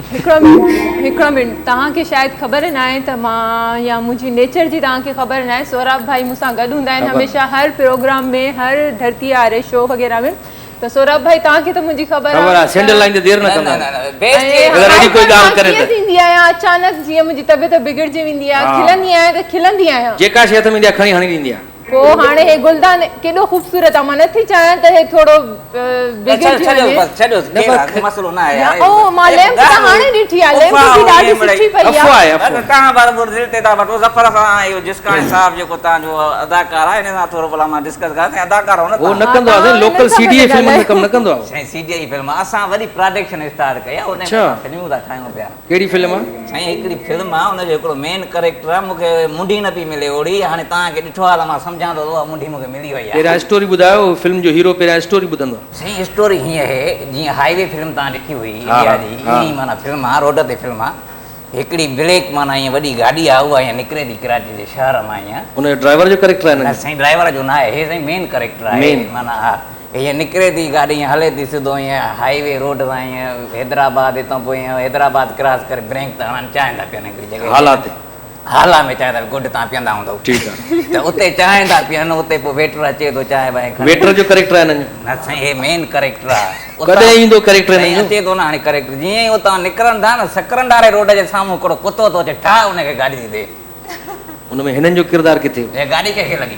Speaker 7: हिकिड़ो मिंट तव्हांखे शायदि ख़बर न आहे त मां या मुंहिंजी नेचर जी तव्हांखे ख़बर न आहे सौरभ भाई मूंसां गॾु हूंदा आहिनि हमेशह हर प्रोग्राम में हर धरती वारे शो वग़ैरह में त सौरभ भाई तव्हांखे त मुंहिंजी ख़बर आहे
Speaker 1: सैंडल लाइन ते देरि न कंदा
Speaker 7: अगरि अहिड़ी कोई ॻाल्हि करे त थींदी आहियां अचानक जीअं मुंहिंजी तबियत बिगड़जी वेंदी आहे खिलंदी आहियां त खिलंदी आहियां
Speaker 1: जेका शइ हथ में ईंदी आहे खणी हणी ॾींदी आहे
Speaker 7: पोइ हाणे हे गुलदान केॾो ख़ूबसूरत आहे मां नथी चाहियां त हे थोरो
Speaker 11: मसलो न आहे
Speaker 7: ओ मां लैम्प त हाणे ॾिठी आहे लैम्प बि ॾाढी सुठी पई आहे
Speaker 11: तव्हां बराबरि दिलि ते था वठो ज़फर सां इहो जिस्कानी साहब जेको तव्हांजो अदाकार आहे हिन सां थोरो भला मां डिस्कस कयां अदाकार हो न
Speaker 1: उहो न कंदो आहे लोकल सीडीए फिल्म में कमु न कंदो आहे
Speaker 11: साईं सीडीए फिल्म असां वरी प्रोडक्शन स्टार्ट कया उन फिल्मूं था ठाहियूं पिया
Speaker 1: कहिड़ी फिल्म आहे
Speaker 11: साईं हिकिड़ी फिल्म आहे हुनजो हिकिड़ो मेन कैरेक्टर आहे मूंखे मुंडी न पई मिले ओड़ी हाणे तव्हांखे ॾिठो आहे त मां सम्झां थो मुंडी मूंखे मिली वई आहे
Speaker 1: पहिरियां स्टोरी ॿुधायो फिल्म जो हीरो पहिरियां स्टोरी ॿुधंदो
Speaker 11: साईं स्टोरी हीअं आहे जीअं हाईवे फिल्म तव्हां ॾिठी हुई इंडिया जी ईअं माना फिल्म आहे रोड ते फिल्म आहे हिकिड़ी ब्लैक माना ईअं वॾी गाॾी आहे उहा ईअं निकिरे थी कराची जे शहर मां ईअं
Speaker 1: हुनजो ड्राइवर जो कैरेक्टर आहे
Speaker 11: न साईं ड्राइवर जो न आहे हे साईं मेन कैरेक्टर आहे माना हा हीअं निकिरे थी गाॾी ईअं हले थी सिधो ईअं हाईवे रोड तां ईअं हैदराबाद हितां पोइ ईअं हैदराबाद क्रॉस करे ब्रेक त हणनि चाहिनि था पियनि हिकिड़ी जॻह
Speaker 1: हालात
Speaker 11: हाला में चांहि था गुड तव्हां पीअंदा हूंदव
Speaker 1: ठीकु आहे
Speaker 11: त उते चांहि था पीअनि उते पोइ वेटर अचे थो चांहि वांहि
Speaker 1: वेटर जो कैरेक्टर आहे हिननि
Speaker 11: न साईं हे मेन कैरेक्टर आहे
Speaker 1: कॾहिं ईंदो कैरेक्टर
Speaker 11: अचे थो न हाणे कैरेक्टर जीअं ई उतां निकिरनि था न सकरंद वारे रोड जे साम्हूं हिकिड़ो कुतो थो अचे ठा हुनखे गाॾी थी ॾे
Speaker 1: हुनमें हिननि जो किरदारु किथे
Speaker 11: हे गाॾी कंहिंखे लॻी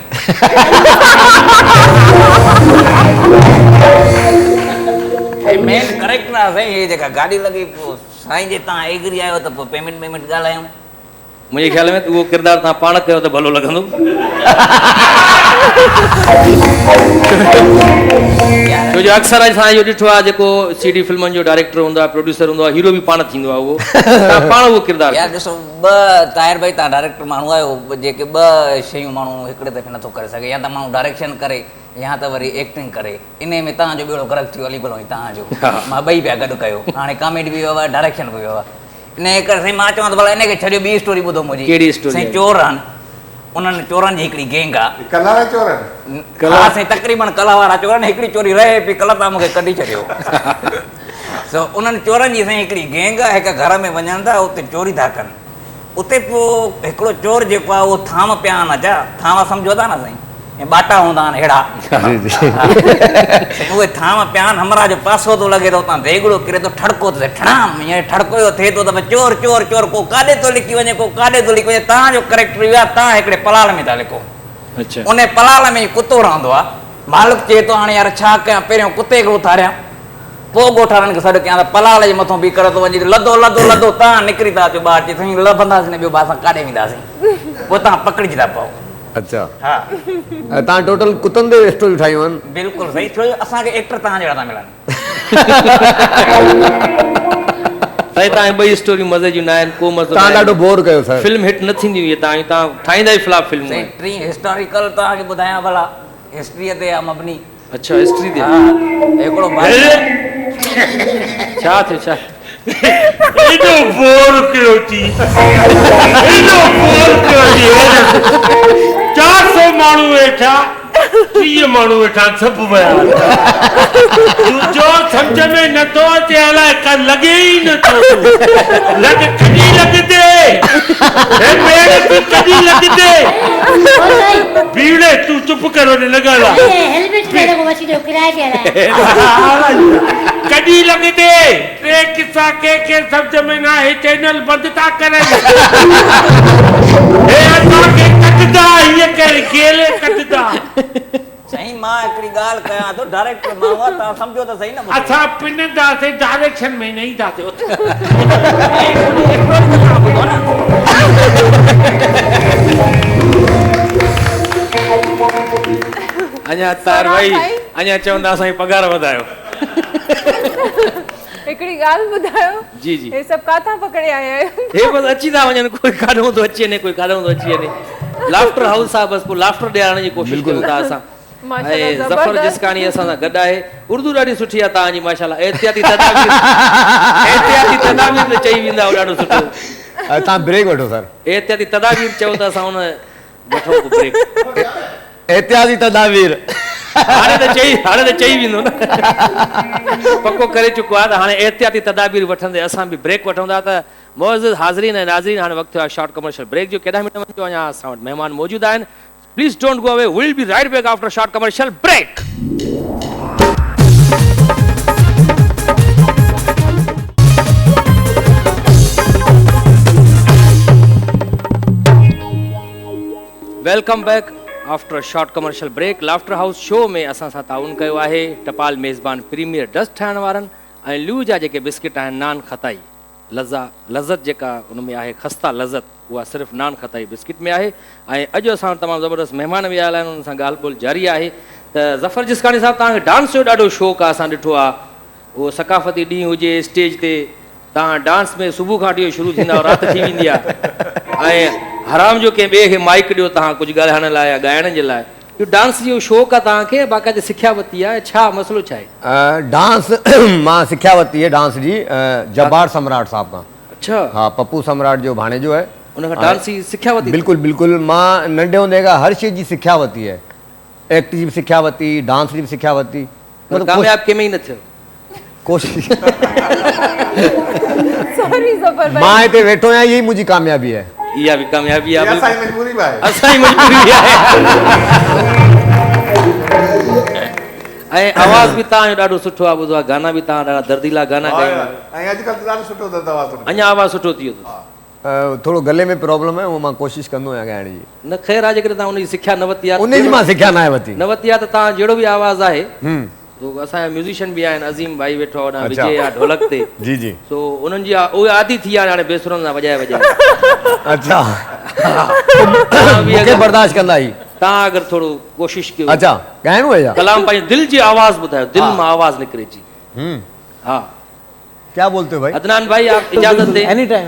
Speaker 11: मेन कैरेक्टर आहे साईं हे जेका गाॾी लॻी पोइ साईं जे तव्हां एग्री आहियो त पोइ पेमेंट ॻाल्हायूं
Speaker 1: मुंहिंजे ख्याल में उहो किरदारु तव्हां पाण कयो त भलो लॻंदो छो जो अक्सर असां इहो ॾिठो आहे जेको सीडी फिल्मनि जो डायरेक्टर हूंदो आहे प्रोड्यूसर हूंदो आहे हीरो बि पाण थींदो आहे उहो पाण उहो किरदारु
Speaker 11: यार ॾिसो ताहिर भाई तव्हां डायरेक्टर माण्हू आहियो जेके 2 शयूं माण्हू हिकिड़े दफ़े नथो करे सघे या त माण्हू डायरेक्शन करे या त वरी एक्टिंग करे इन में तव्हांजो ॿेड़ो गरक थियो हली भलो तव्हांजो मां ॿई पिया गॾु कयो हाणे कॉमेडी बि वियो आहे डायरेक्शन बि वियो आहे इन करे साईं मां चवां त भला इनखे छॾियो ॿी स्टोरी ॿुधो मुंहिंजी
Speaker 1: कहिड़ी स्टोरी
Speaker 11: साईं चोर आहिनि उन्हनि चोरनि जी हिकिड़ी गैंग आहे
Speaker 2: कला वारा चोर
Speaker 11: हा साईं तक़रीबन कला वारा चोर आहिनि हिकिड़ी चोरी रहे पई कल तव्हां मूंखे कढी छॾियो सो उन्हनि चोरनि जी साईं हिकिड़ी गैंग आहे हिकु घर में वञनि था उते चोरी था कनि उते पोइ हिकिड़ो चोर जेको आहे उहो थाम पिया आहिनि छा थाम सम्झो था न साईं ऐं बाटा हूंदा आहिनि अहिड़ा उहे थाम पिया आहिनि हमरा जो पासो थो लॻे थो उतां देगड़ो किरे थो ठड़को थो थिए ठणाम हीअं ठड़को थिए थो त भई चोर चोर चोर को काॾे थो लिकी वञे को काॾे थो लिकी वञे तव्हांजो करेक्टर इहो आहे तव्हां हिकिड़े पलाल में था लिखो उन पलाल में कुतो रहंदो आहे मालिक चए थो हाणे यार छा कयां पहिरियों कुते खे उथारियां पोइ ॻोठारनि खे सॾु कयां त पलाल जे मथां बीह करे थो वञे लधो लधो लधो तव्हां निकिरी था अचो ॿाहिरि चए साईं लभंदासीं न ॿियो असां काॾे वेंदासीं पोइ तव्हां पकड़िजी था पओ
Speaker 6: अच्छा
Speaker 11: हा
Speaker 6: तव्हां टोटल कुतनि ते स्टोरी ठाहियूं आहिनि
Speaker 11: बिल्कुलु सही छो जो असांखे एक्टर तव्हां जहिड़ा था मिलनि
Speaker 1: साईं तव्हां ॿई स्टोरियूं मज़े जूं न आहिनि को मज़ो
Speaker 6: तव्हां ॾाढो बोर कयो सर
Speaker 1: फिल्म हिट न थींदी हुई तव्हां ठाहींदा ई फ्लॉप फिल्म
Speaker 11: टी हिस्टोरिकल तव्हांखे ॿुधायां भला हिस्ट्रीअ ते आहे मबनी
Speaker 1: अच्छा हिस्ट्री ते
Speaker 11: हिकिड़ो
Speaker 1: छा थियो छा
Speaker 5: एॾो बोर कयो थी एॾो बोर कयो थी 400 माण्हू वेठा 30 माण्हू वेठा सभु विया जो सम्झ में नथो अचे अलाए का लॻे ई नथो लॻ कॾहिं लॻंदे कॾहिं लॻंदे बीड़े तूं चुप करो ने लॻाला कॾहिं लॻंदे टे किसा के सम्झ में न आहे चैनल बंदि था करनि हे असांखे कटदा हीअं करे केले कटदा
Speaker 11: साईं मां हिकिड़ी ॻाल्हि कयां थो डायरेक्टर मां हुआ तव्हां सम्झो त सही न
Speaker 5: असां पिनंदासीं डायरेक्शन में न ईंदासीं
Speaker 1: अञा तार भाई अञा चवंदा असांजी पगार वधायो
Speaker 7: हिकिड़ी ॻाल्हि ॿुधायो
Speaker 1: जी जी
Speaker 7: हे सभु काथां पकड़े आया आहियो
Speaker 1: हे बस अची था वञनि कोई काॾों थो अची वञे कोई काॾों थो अची वञे लाफ्टर हाउस आहे बसि पोइ लाफ्टर ॾियारण जी कोशिशि कयूं था असां ऐं ज़फर जिसकानी असां सां गॾु आहे उर्दू ॾाढी सुठी आहे तव्हांजी माशाल्लाह एहतियाती तदाबीर त चई वेंदा ॾाढो सुठो
Speaker 6: तव्हां ब्रेक वठो सर
Speaker 1: एहतियाती तदाबीर चओ त असां हुन वठूं ब्रेक
Speaker 6: एहतियाती तदाबीर
Speaker 1: हाणे त चई वेंदो न पको करे चुको आहे त हाणे एहतियाती तदाबीर वठंदे असां बि ब्रेक वठूं था त मुअज़्ज़िज़ हाज़रीन ऐं नाज़रीन हाणे वक़्तु आहे शॉर्ट कमर्शियल ब्रेक जो केॾा मिनट वञो अञा असां वटि महिमान मौजूदु आहिनि please don't go away will be right back after short commercial break welcome back after short commercial break laughter house show में असां सां ताउन कयो आहे टपाल मेज़बान प्रीमियर डस्ट ठाहिण वारनि ऐं लू जा जेके बिस्किट आहिनि नान खताई लज़त जेका उन में आहे खस्ता लज़त उहा सिर्फ़ु नान खताई बिस्किट में आहे ऐं अॼु असां वटि तमामु ज़बरदस्त महिमान बि आयल आहिनि उन्हनि सां ॻाल्हि ॿोल जारी आहे त ज़फर जिसकानी साहिबु तव्हांखे डांस जो ॾाढो शौक़ु आहे असां ॾिठो आहे उहो सकाफ़ती ॾींहुं हुजे स्टेज ते तव्हां डांस में सुबुह खां वठी शुरू थींदा राति थी वेंदी आहे ऐं हराम जो कंहिं ॿिए खे माइक ॾियो तव्हां कुझु ॻाल्हाइण लाइ या ॻाइण जे लाइ इहो डांस जो शौक़ु आहे तव्हांखे बाक़ाइदे सिखिया वरिती आहे छा मसइलो छा आहे
Speaker 6: डांस मां सिखिया वरिती आहे डांस जी जब्बार सम्राट साहब खां
Speaker 1: अच्छा
Speaker 6: हाँ पप्पू सम्राट जो भाणे जो है
Speaker 1: उनखां डांस जी सिखिया वरिती
Speaker 6: बिल्कुलु बिल्कुलु मां नंढे हूंदे खां हर शइ जी सिखिया वरिती आहे एक्ट जी बि सिखिया वरिती डांस जी बि सिखिया वरिती
Speaker 1: कामयाबु कंहिंमें ई न थियो
Speaker 6: कोशिशि
Speaker 7: सॉरी ज़फर भाई
Speaker 6: मां हिते वेठो आहियां इहा ई मुंहिंजी कामयाबी आहे
Speaker 1: इहा बि कामयाबी आहे
Speaker 2: असांजी मजबूरी बि आहे
Speaker 1: असांजी मजबूरी बि आहे ऐं आवाज़ बि तव्हांजो ॾाढो सुठो आहे ॿुधो आहे गाना बि तव्हां ॾाढा दर्दीला गाना ॻायो
Speaker 2: ऐं अॼुकल्ह त ॾाढो सुठो दर्द आवाज़
Speaker 1: अञा आवाज़ु सुठो थी वियो अथव
Speaker 6: थोरो गले में प्रॉब्लम आहे उहो मां कोशिशि कंदो आहियां ॻाइण जी
Speaker 1: न ख़ैर आहे जेकॾहिं तव्हां उनजी सिखिया न वरिती आहे
Speaker 6: उनजी मां सिखिया न आहे वरिती
Speaker 1: न वरिती आहे त तव्हां जहिड़ो बि आवाज़ु आहे असांजा म्यूज़िशियन बि आहिनि अज़ीम भाई वेठो आहे होॾां विजय आहे ढोलक ते
Speaker 6: जी जी
Speaker 1: सो उन्हनि जी उहे आदी थी विया हाणे बेसुरनि सां वॼाए
Speaker 6: अच्छा मूंखे बर्दाश्त कंदा ही
Speaker 1: तव्हां अगरि थोरो कोशिशि कयो
Speaker 6: अच्छा ॻाइणो आहे छा
Speaker 1: कलाम पंहिंजी दिलि जी आवाज़ ॿुधायो दिलि मां आवाज़ निकिरे जी हा
Speaker 6: क्या बोलते हो भाई
Speaker 1: अदनान भाई आप इजाजत दें
Speaker 8: एनी टाइम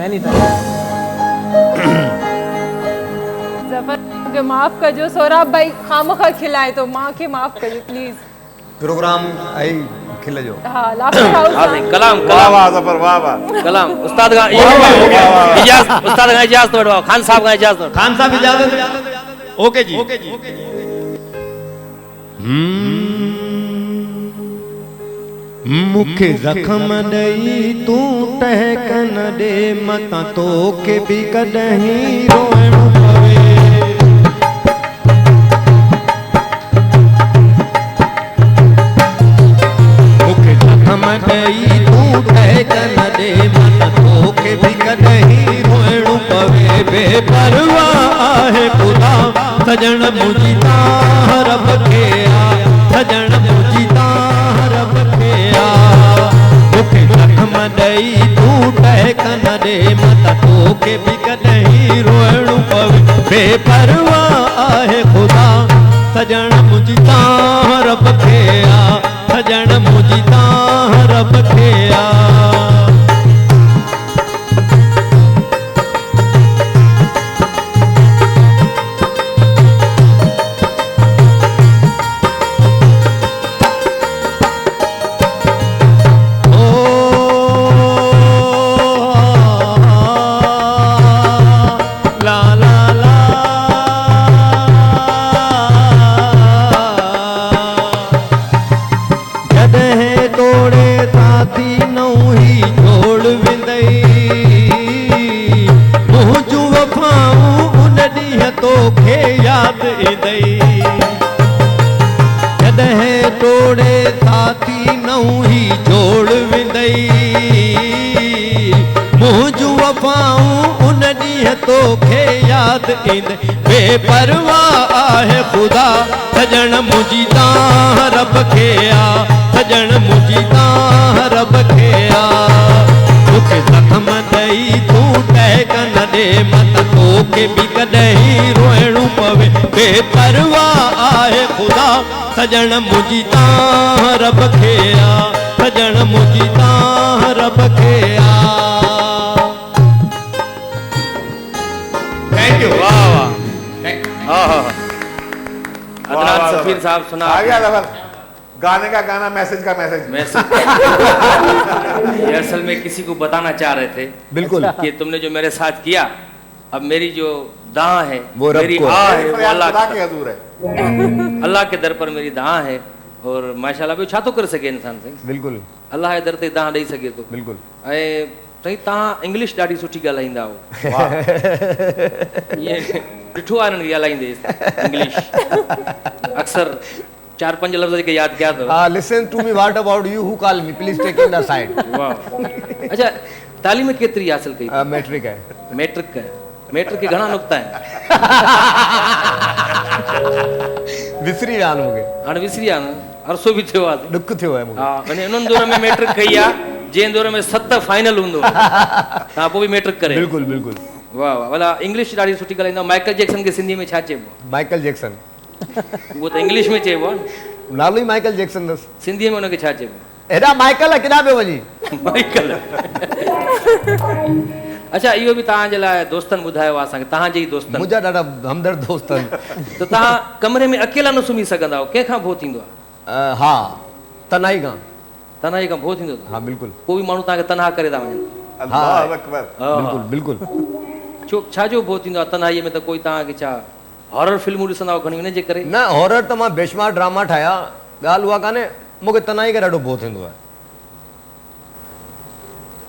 Speaker 7: ज़फर मूंखे माफ़ कजो सौराब भाई खामखा खिलाए तो मां खे माफ़ कजो प्लीज़
Speaker 6: प्रोग्राम आई खिल जो
Speaker 7: हा लाफ्टर हाउस
Speaker 1: हाँ नहीं कलाम
Speaker 2: वाह वाह ज़फर वाह वाह
Speaker 1: कलाम उस्ताद का उस्ताद का इजाज़त वठो खान साहब का इजाज़त वठो
Speaker 6: खान साहब इजाजत ओके जी
Speaker 12: मुखे जख्म ॾेई तूं टहक न ॾे मतां तोखे बि कॾहिं रोइणो पवे ॾेई तूं ठहकन ॾे मन तोखे बि कॾहिं रोइणो पवे बेपरवाह आहे ख़ुदा सजण मुंहिंजी तां रब खे आ सजण मुंहिंजी तां रब खे आ मूंखे जख्म ॾेई तूं ठहकन ॾे मन तोखे बि कॾहिं रोइणो पवे बेपरवाह आहे ख़ुदा सजण मुंहिंजी तां रब खे आ सजण मुंहिंजी तां रब खे आ बेपरवाह आहे ख़ुदा सजण मुंहिंजी तां रब खे आ सजण मुंहिंजी तां रब खे आ मूंखे ज़ख्म ॾेई तूं ठहकन ॾे मत तोखे बि कॾहिं रोइणो पवे बेपरवाह आहे ख़ुदा सजण मुंहिंजी तां रब खे आ सजण मुंहिंजी तां रब खे आ
Speaker 2: थैंक यू
Speaker 1: वाह वाह अदनान सफीर साहब सुना
Speaker 2: आ गया लफर गाने का गाना मैसेज का मैसेज
Speaker 1: ये असल में किसी को बताना चाह रहे थे
Speaker 6: बिल्कुल
Speaker 1: कि तुमने जो मेरे साथ किया अब मेरी जो दां है
Speaker 6: वो रब
Speaker 1: मेरी
Speaker 6: को
Speaker 1: आ है वो
Speaker 2: अल्लाह के हजूर है
Speaker 1: अल्लाह के दर पर मेरी दां है और माशाल्लाह भी छा तो कर सके इंसान से
Speaker 6: बिल्कुल
Speaker 1: अल्लाह जे दर ते दां ॾेई सघे थो
Speaker 6: बिल्कुल
Speaker 1: ऐं साईं तव्हां इंग्लिश ॾाढी सुठी ॻाल्हाईंदा हो ईअं ॾिठो आहे हिननि ॻाल्हाईंदे इंग्लिश अक्सर 4-5 लफ़्ज़ जेके यादि कया अथव
Speaker 6: listen to me what about you who call me please take in the side
Speaker 1: वाह अच्छा तालीम केतिरी हासिल कई
Speaker 6: मैट्रिक है
Speaker 1: मैट्रिक के घणा नुक़्ता आहिनि
Speaker 6: विसरी विया मूंखे
Speaker 1: हाणे विसरी विया न अरसो बि थियो आहे
Speaker 6: ॾुख थियो आहे मूंखे
Speaker 1: हा माने उन्हनि दौर में मैट्रिक कई आहे जंहिं दौर में 7 फाइनल हूंदो तव्हां पोइ बि मैट्रिक करे
Speaker 6: बिल्कुल बिल्कुल
Speaker 1: वाह वाह भला इंग्लिश ॾाढी सुठी ॻाल्हाईंदा माइकल जैक्सन खे सिंधी में छा चइबो
Speaker 6: माइकल जैक्सन
Speaker 1: उहो त इंग्लिश में चइबो आहे
Speaker 6: नालो ई माइकल जैक्सन अथसि
Speaker 1: सिंधीअ में हुनखे छा चइबो
Speaker 6: हेॾा माइकल केॾा पियो वञी
Speaker 1: माइकल अच्छा इहो बि तव्हांजे लाइ दोस्तनि ॿुधायो आहे असांखे तव्हांजे ई दोस्तनि
Speaker 6: मुंहिंजा ॾाढा हमदर्द दोस्त आहिनि
Speaker 1: त तव्हां कमरे में अकेला न सुम्ही सघंदा आहियो कंहिंखां भउ थींदो आहे
Speaker 6: हा तनाई खां
Speaker 1: भउ थींदो
Speaker 6: हा बिल्कुल
Speaker 1: को बि माण्हू तव्हांखे तनहा करे था वञनि
Speaker 2: अल्लाह अकबर
Speaker 6: बिल्कुल बिल्कुल
Speaker 1: छो छाजो भउ थींदो आहे तन्हाईअ में त कोई तव्हांखे छा हॉरर फिल्मूं ॾिसंदा आहियो घणी हिन जे करे
Speaker 6: न हॉरर त मां बेशुमार ड्रामा ठाहिया ॻाल्हि उहा कान्हे मूंखे तनाई करे ॾाढो भउ थींदो आहे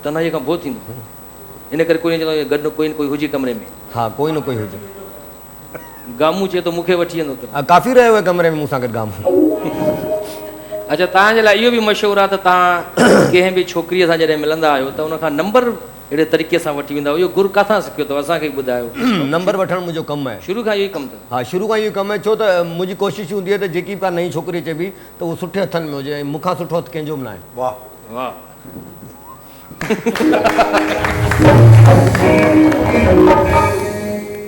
Speaker 1: तन्हाईअ खां भउ थींदो इन करे कोई चवंदो गॾु कोई न कोई हुजे कमरे में
Speaker 6: हा कोई न कोई हुजे
Speaker 1: गामू चए थो मूंखे वठी वेंदो त
Speaker 6: काफ़ी रहियो आहे कमरे में मूंसां गॾु गामू
Speaker 1: अच्छा तव्हांजे लाइ इहो बि मशहूरु आहे त तव्हां कंहिं बि छोकिरीअ सां जॾहिं मिलंदा आहियो त उनखां नंबर अहिड़े तरीक़े सां वठी वेंदा इहो गुरु किथां सिखियो अथव असांखे ॿुधायो
Speaker 6: नंबर वठणु मुंहिंजो कमु आहे
Speaker 1: शुरू खां इहो ई कमु अथव
Speaker 6: हा शुरू खां इहो कमु आहे छो त मुंहिंजी कोशिशि हूंदी आहे त जेकी का नई छोकिरी अचे बि त उहो सुठे हथनि में हुजे ऐं मूंखां सुठो हथु कंहिंजो बि न आहे
Speaker 2: वाह
Speaker 1: वाह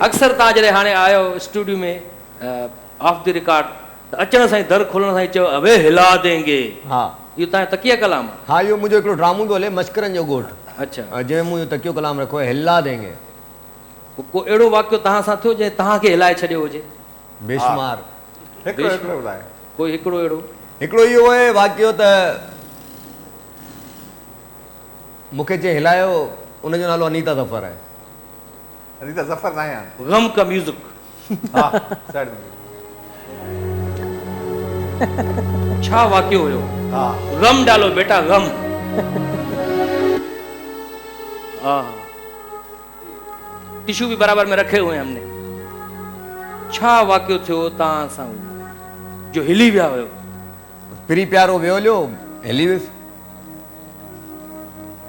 Speaker 1: अक्सर तव्हां जॾहिं हाणे आयो स्टूडियो में ऑफ द रिकॉर्ड त अचण सां ई दर खोलण सां ई चयो अबे हिला देंगे
Speaker 6: हा
Speaker 1: इहो तव्हांजो तकिया कलाम आहे
Speaker 6: हा इहो मुंहिंजो हिकिड़ो ड्रामो पियो हले मश्करनि जो ॻोठु
Speaker 1: अच्छा
Speaker 6: जंहिं मूं इहो तकियो कलाम रखो आहे हिला देंगे
Speaker 1: को अहिड़ो वाक़ियो तव्हां सां थियो जंहिं तव्हांखे हिलाए छॾियो हुजे
Speaker 6: बेशुमार
Speaker 1: कोई हिकिड़ो अहिड़ो
Speaker 6: हिकिड़ो इहो आहे वाक़ियो त मूंखे जंहिं हिलायो उनजो नालो अनीता ज़फ़र आहे
Speaker 2: अनीता ज़फ़र न आहे
Speaker 1: गम का म्यूजिक
Speaker 2: हा साइड में
Speaker 1: छा वाक़ियो हुयो
Speaker 2: हा
Speaker 1: गम डालो बेटा गम हाँ टिश्यू भी बराबर में रखे हुए हैं हमने छा वाक़ियो थियो तव्हां सां जो हिली विया हुयो
Speaker 6: पिरी प्यारो वियो हलियो हिली वियुसि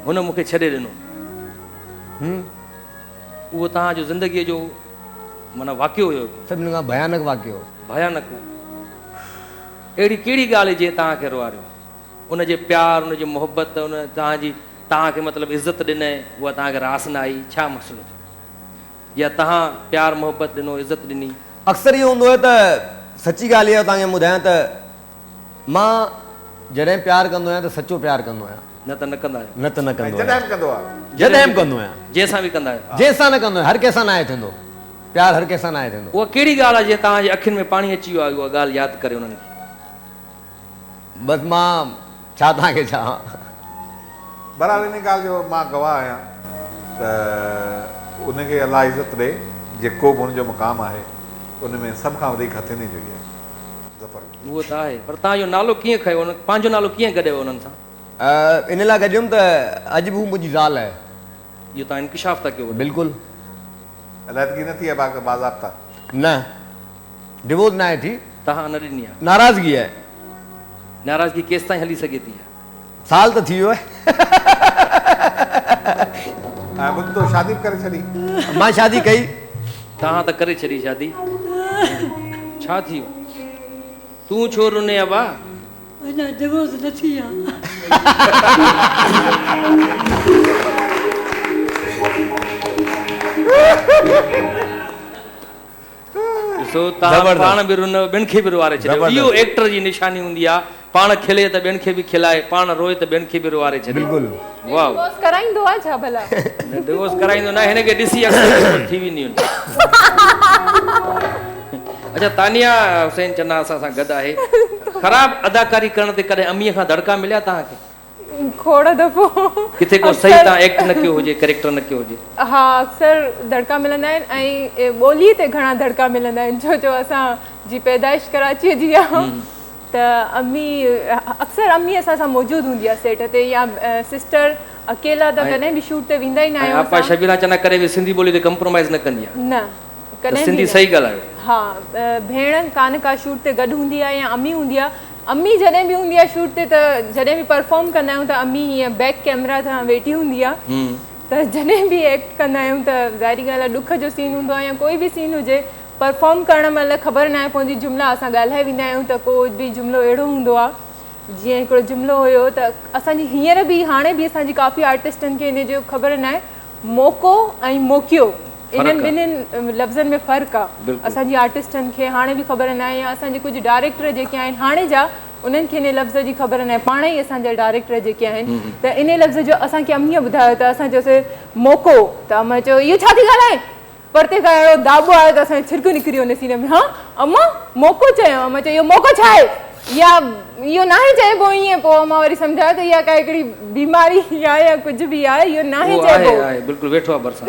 Speaker 1: हुन मूंखे छॾे ॾिनो, उहो तव्हांजो ज़िंदगीअ जो माना वाक़ियो हुयो,
Speaker 6: सभिनी खां भयानक वाक़ियो,
Speaker 1: भयानक। अहिड़ी कहिड़ी ॻाल्हि जे तव्हांखे रुआरियो? उनजे प्यार, उनजी मोहबत, उन तव्हांखे मतिलबु इज़त ॾिनई, उहा तव्हांखे रास न आई, छा मसइलो? या तव्हां प्यार मोहबत ॾिनो, इज़त ॾिनी?
Speaker 6: अक्सर इहो हूंदो आहे त सची ॻाल्हि इहा तव्हांखे ॿुधायां त मां जॾहिं प्यारु कंदो आहियां त सचो प्यारु कंदो आहियां,
Speaker 1: न त न कंदा आहियो,
Speaker 6: न त न कंदो
Speaker 2: जॾहिं बि कंदो आहे,
Speaker 6: जॾहिं बि कंदो आहियां,
Speaker 1: जंहिंसां बि कंदा आहियो,
Speaker 6: जंहिंसां न कंदो आहियां। हर कंहिंसां न आहे थींदो प्यारु, हर कंहिंसां न आहे थींदो।
Speaker 1: उहा कहिड़ी ॻाल्हि आहे जीअं तव्हांजे अखियुनि में पाणी अची वियो आहे, उहा ॻाल्हि यादि करे उन्हनि खे?
Speaker 6: बसि मां छा तव्हांखे चवां,
Speaker 2: बराबरि इन ॻाल्हि जो मां गवाह आहियां त उनखे अलाह इज़त ॾे, जेको बि हुनजो मुक़ाम आहे उन में सभ खां वधीक हथनी जो आहे ज़फ़र।
Speaker 1: उहो त आहे, पर तव्हांजो नालो कीअं खयो, पंहिंजो नालो कीअं गॾियो उन्हनि सां?
Speaker 6: इन लाइ गॾियुमि त अॼु बि हू मुंहिंजी ज़ाल आहे।
Speaker 1: इहो तव्हां इंकिशाफ़ था कयो?
Speaker 6: बिल्कुलु।
Speaker 2: अलहदगी न थी आहे बाज़ाब्ता?
Speaker 6: न, डिवोर्स न आहे थी।
Speaker 1: तव्हां न ॾिनी आहे?
Speaker 6: नाराज़गी आहे।
Speaker 1: नाराज़गी केसि ताईं हली सघे थी?
Speaker 6: साल त थी वियो आहे।
Speaker 2: मुंहिंजी तो शादी बि करे छॾी।
Speaker 6: मां शादी कई।
Speaker 1: तव्हां त करे छॾी शादी, छा थी वियो? तूं छो रुने आहे भाउ?
Speaker 9: अञा डिवोर्स न थी आहे।
Speaker 1: ॾिसो तव्हां पाण बि रुनो, ॿियनि खे बि रुआरे छॾियो। इहो एक्टर जी निशानी हूंदी आहे, पाण खिले त ॿियनि खे बि खिलाए, पाण रोए त ॿियनि खे बि रुआरे छॾे।
Speaker 6: बिल्कुलु।
Speaker 1: वाह,
Speaker 7: डिवोर्स कराईंदो आहे छा भला?
Speaker 1: डिवोर्स कराईंदो न, हिनखे ॾिसी अक्सर थी वेंदियूं आहिनि। अच्छा, तानिया हुसैन चन्ना असां सां गॾु आहे। ख़राब अदाकारी करण ते कॾहिं अमीअ खां दड़का मिलिया तव्हांखे?
Speaker 7: खोड़ दफ़ो
Speaker 1: किथे को सही तव्हां एक्ट न कयो हुजे, कैरेक्टर न कयो हुजे?
Speaker 7: हा, अक्सर दड़का मिलंदा आहिनि ऐं ॿोलीअ ते घणा दड़का मिलंदा आहिनि, छो जो असांजी पैदाइश कराचीअ जी आहे त अम्मी अक्सर अम्मी असां सां मौजूदु हूंदी आहे सेट ते, या सिस्टर अकेला त कॾहिं बि शूट ते वेंदा ई न आहियूं।
Speaker 1: आपा शबीरा चन्ना करे बि सिंधी ॿोली ते कंप्रोमाइज़ न कंदी आहे?
Speaker 7: न, कॾहिं
Speaker 1: सिंधी सही ॻाल्हायो।
Speaker 7: हा, भेण कान का शूट ते गॾु हूंदी आहे या अम्मी हूंदी आहे। अम्मी जॾहिं बि हूंदी आहे शूट ते त जॾहिं बि परफॉर्म कंदा आहियूं त अम्मी हीअं बैक कैमरा सां वेठी हूंदी आहे, त जॾहिं बि एक्ट कंदा आहियूं त ज़ाहिरी ॻाल्हि आहे ॾुख जो सीन हूंदो आहे या कोई बि सीन हुजे, परफॉर्म करण महिल ख़बर न आहे पवंदी, जुमिला असां ॻाल्हाए वेंदा आहियूं त को बि जुमिलो अहिड़ो हूंदो आहे, जीअं हिकिड़ो जुमिलो हुयो त असांजी हींअर बि हाणे बि असांजी काफ़ी आर्टिस्टनि खे इन जो ख़बर न आहे, मौक़ो ऐं मौक़ियो इन्हनि ॿिन्हिनि लफ़्ज़नि में फ़र्क़ु आहे। असांजी आर्टिस्टनि खे हाणे बि ख़बर न आहे, या असांजे कुझु डायरेक्टर जेके आहिनि हाणे जा, उन्हनि खे इन लफ़्ज़ जी ख़बर न आहे। पाण ई असांजा डायरेक्टर जेके आहिनि त इन लफ़्ज़ जो असांखे अम्मीअ ॿुधायो त असां चयोसीं मौक़ो, त अम्मा चयो इहो छा थी ॻाल्हाए, परते खां अहिड़ो दाॿो आयो त असांजो छिरको निकिरी वियो सीन में। हा अम्मा मौक़ो चयो, अम्मा चयो इहो मौक़ो छा आहे, या इहो न आहे चइबो ईअं। पोइ अम्मा वरी सम्झायो त इहा का हिकिड़ी बीमारी आहे या कुझु बि आहे, इहो न आहे चइबो।
Speaker 1: बिल्कुलु वेठो आहे बरसात।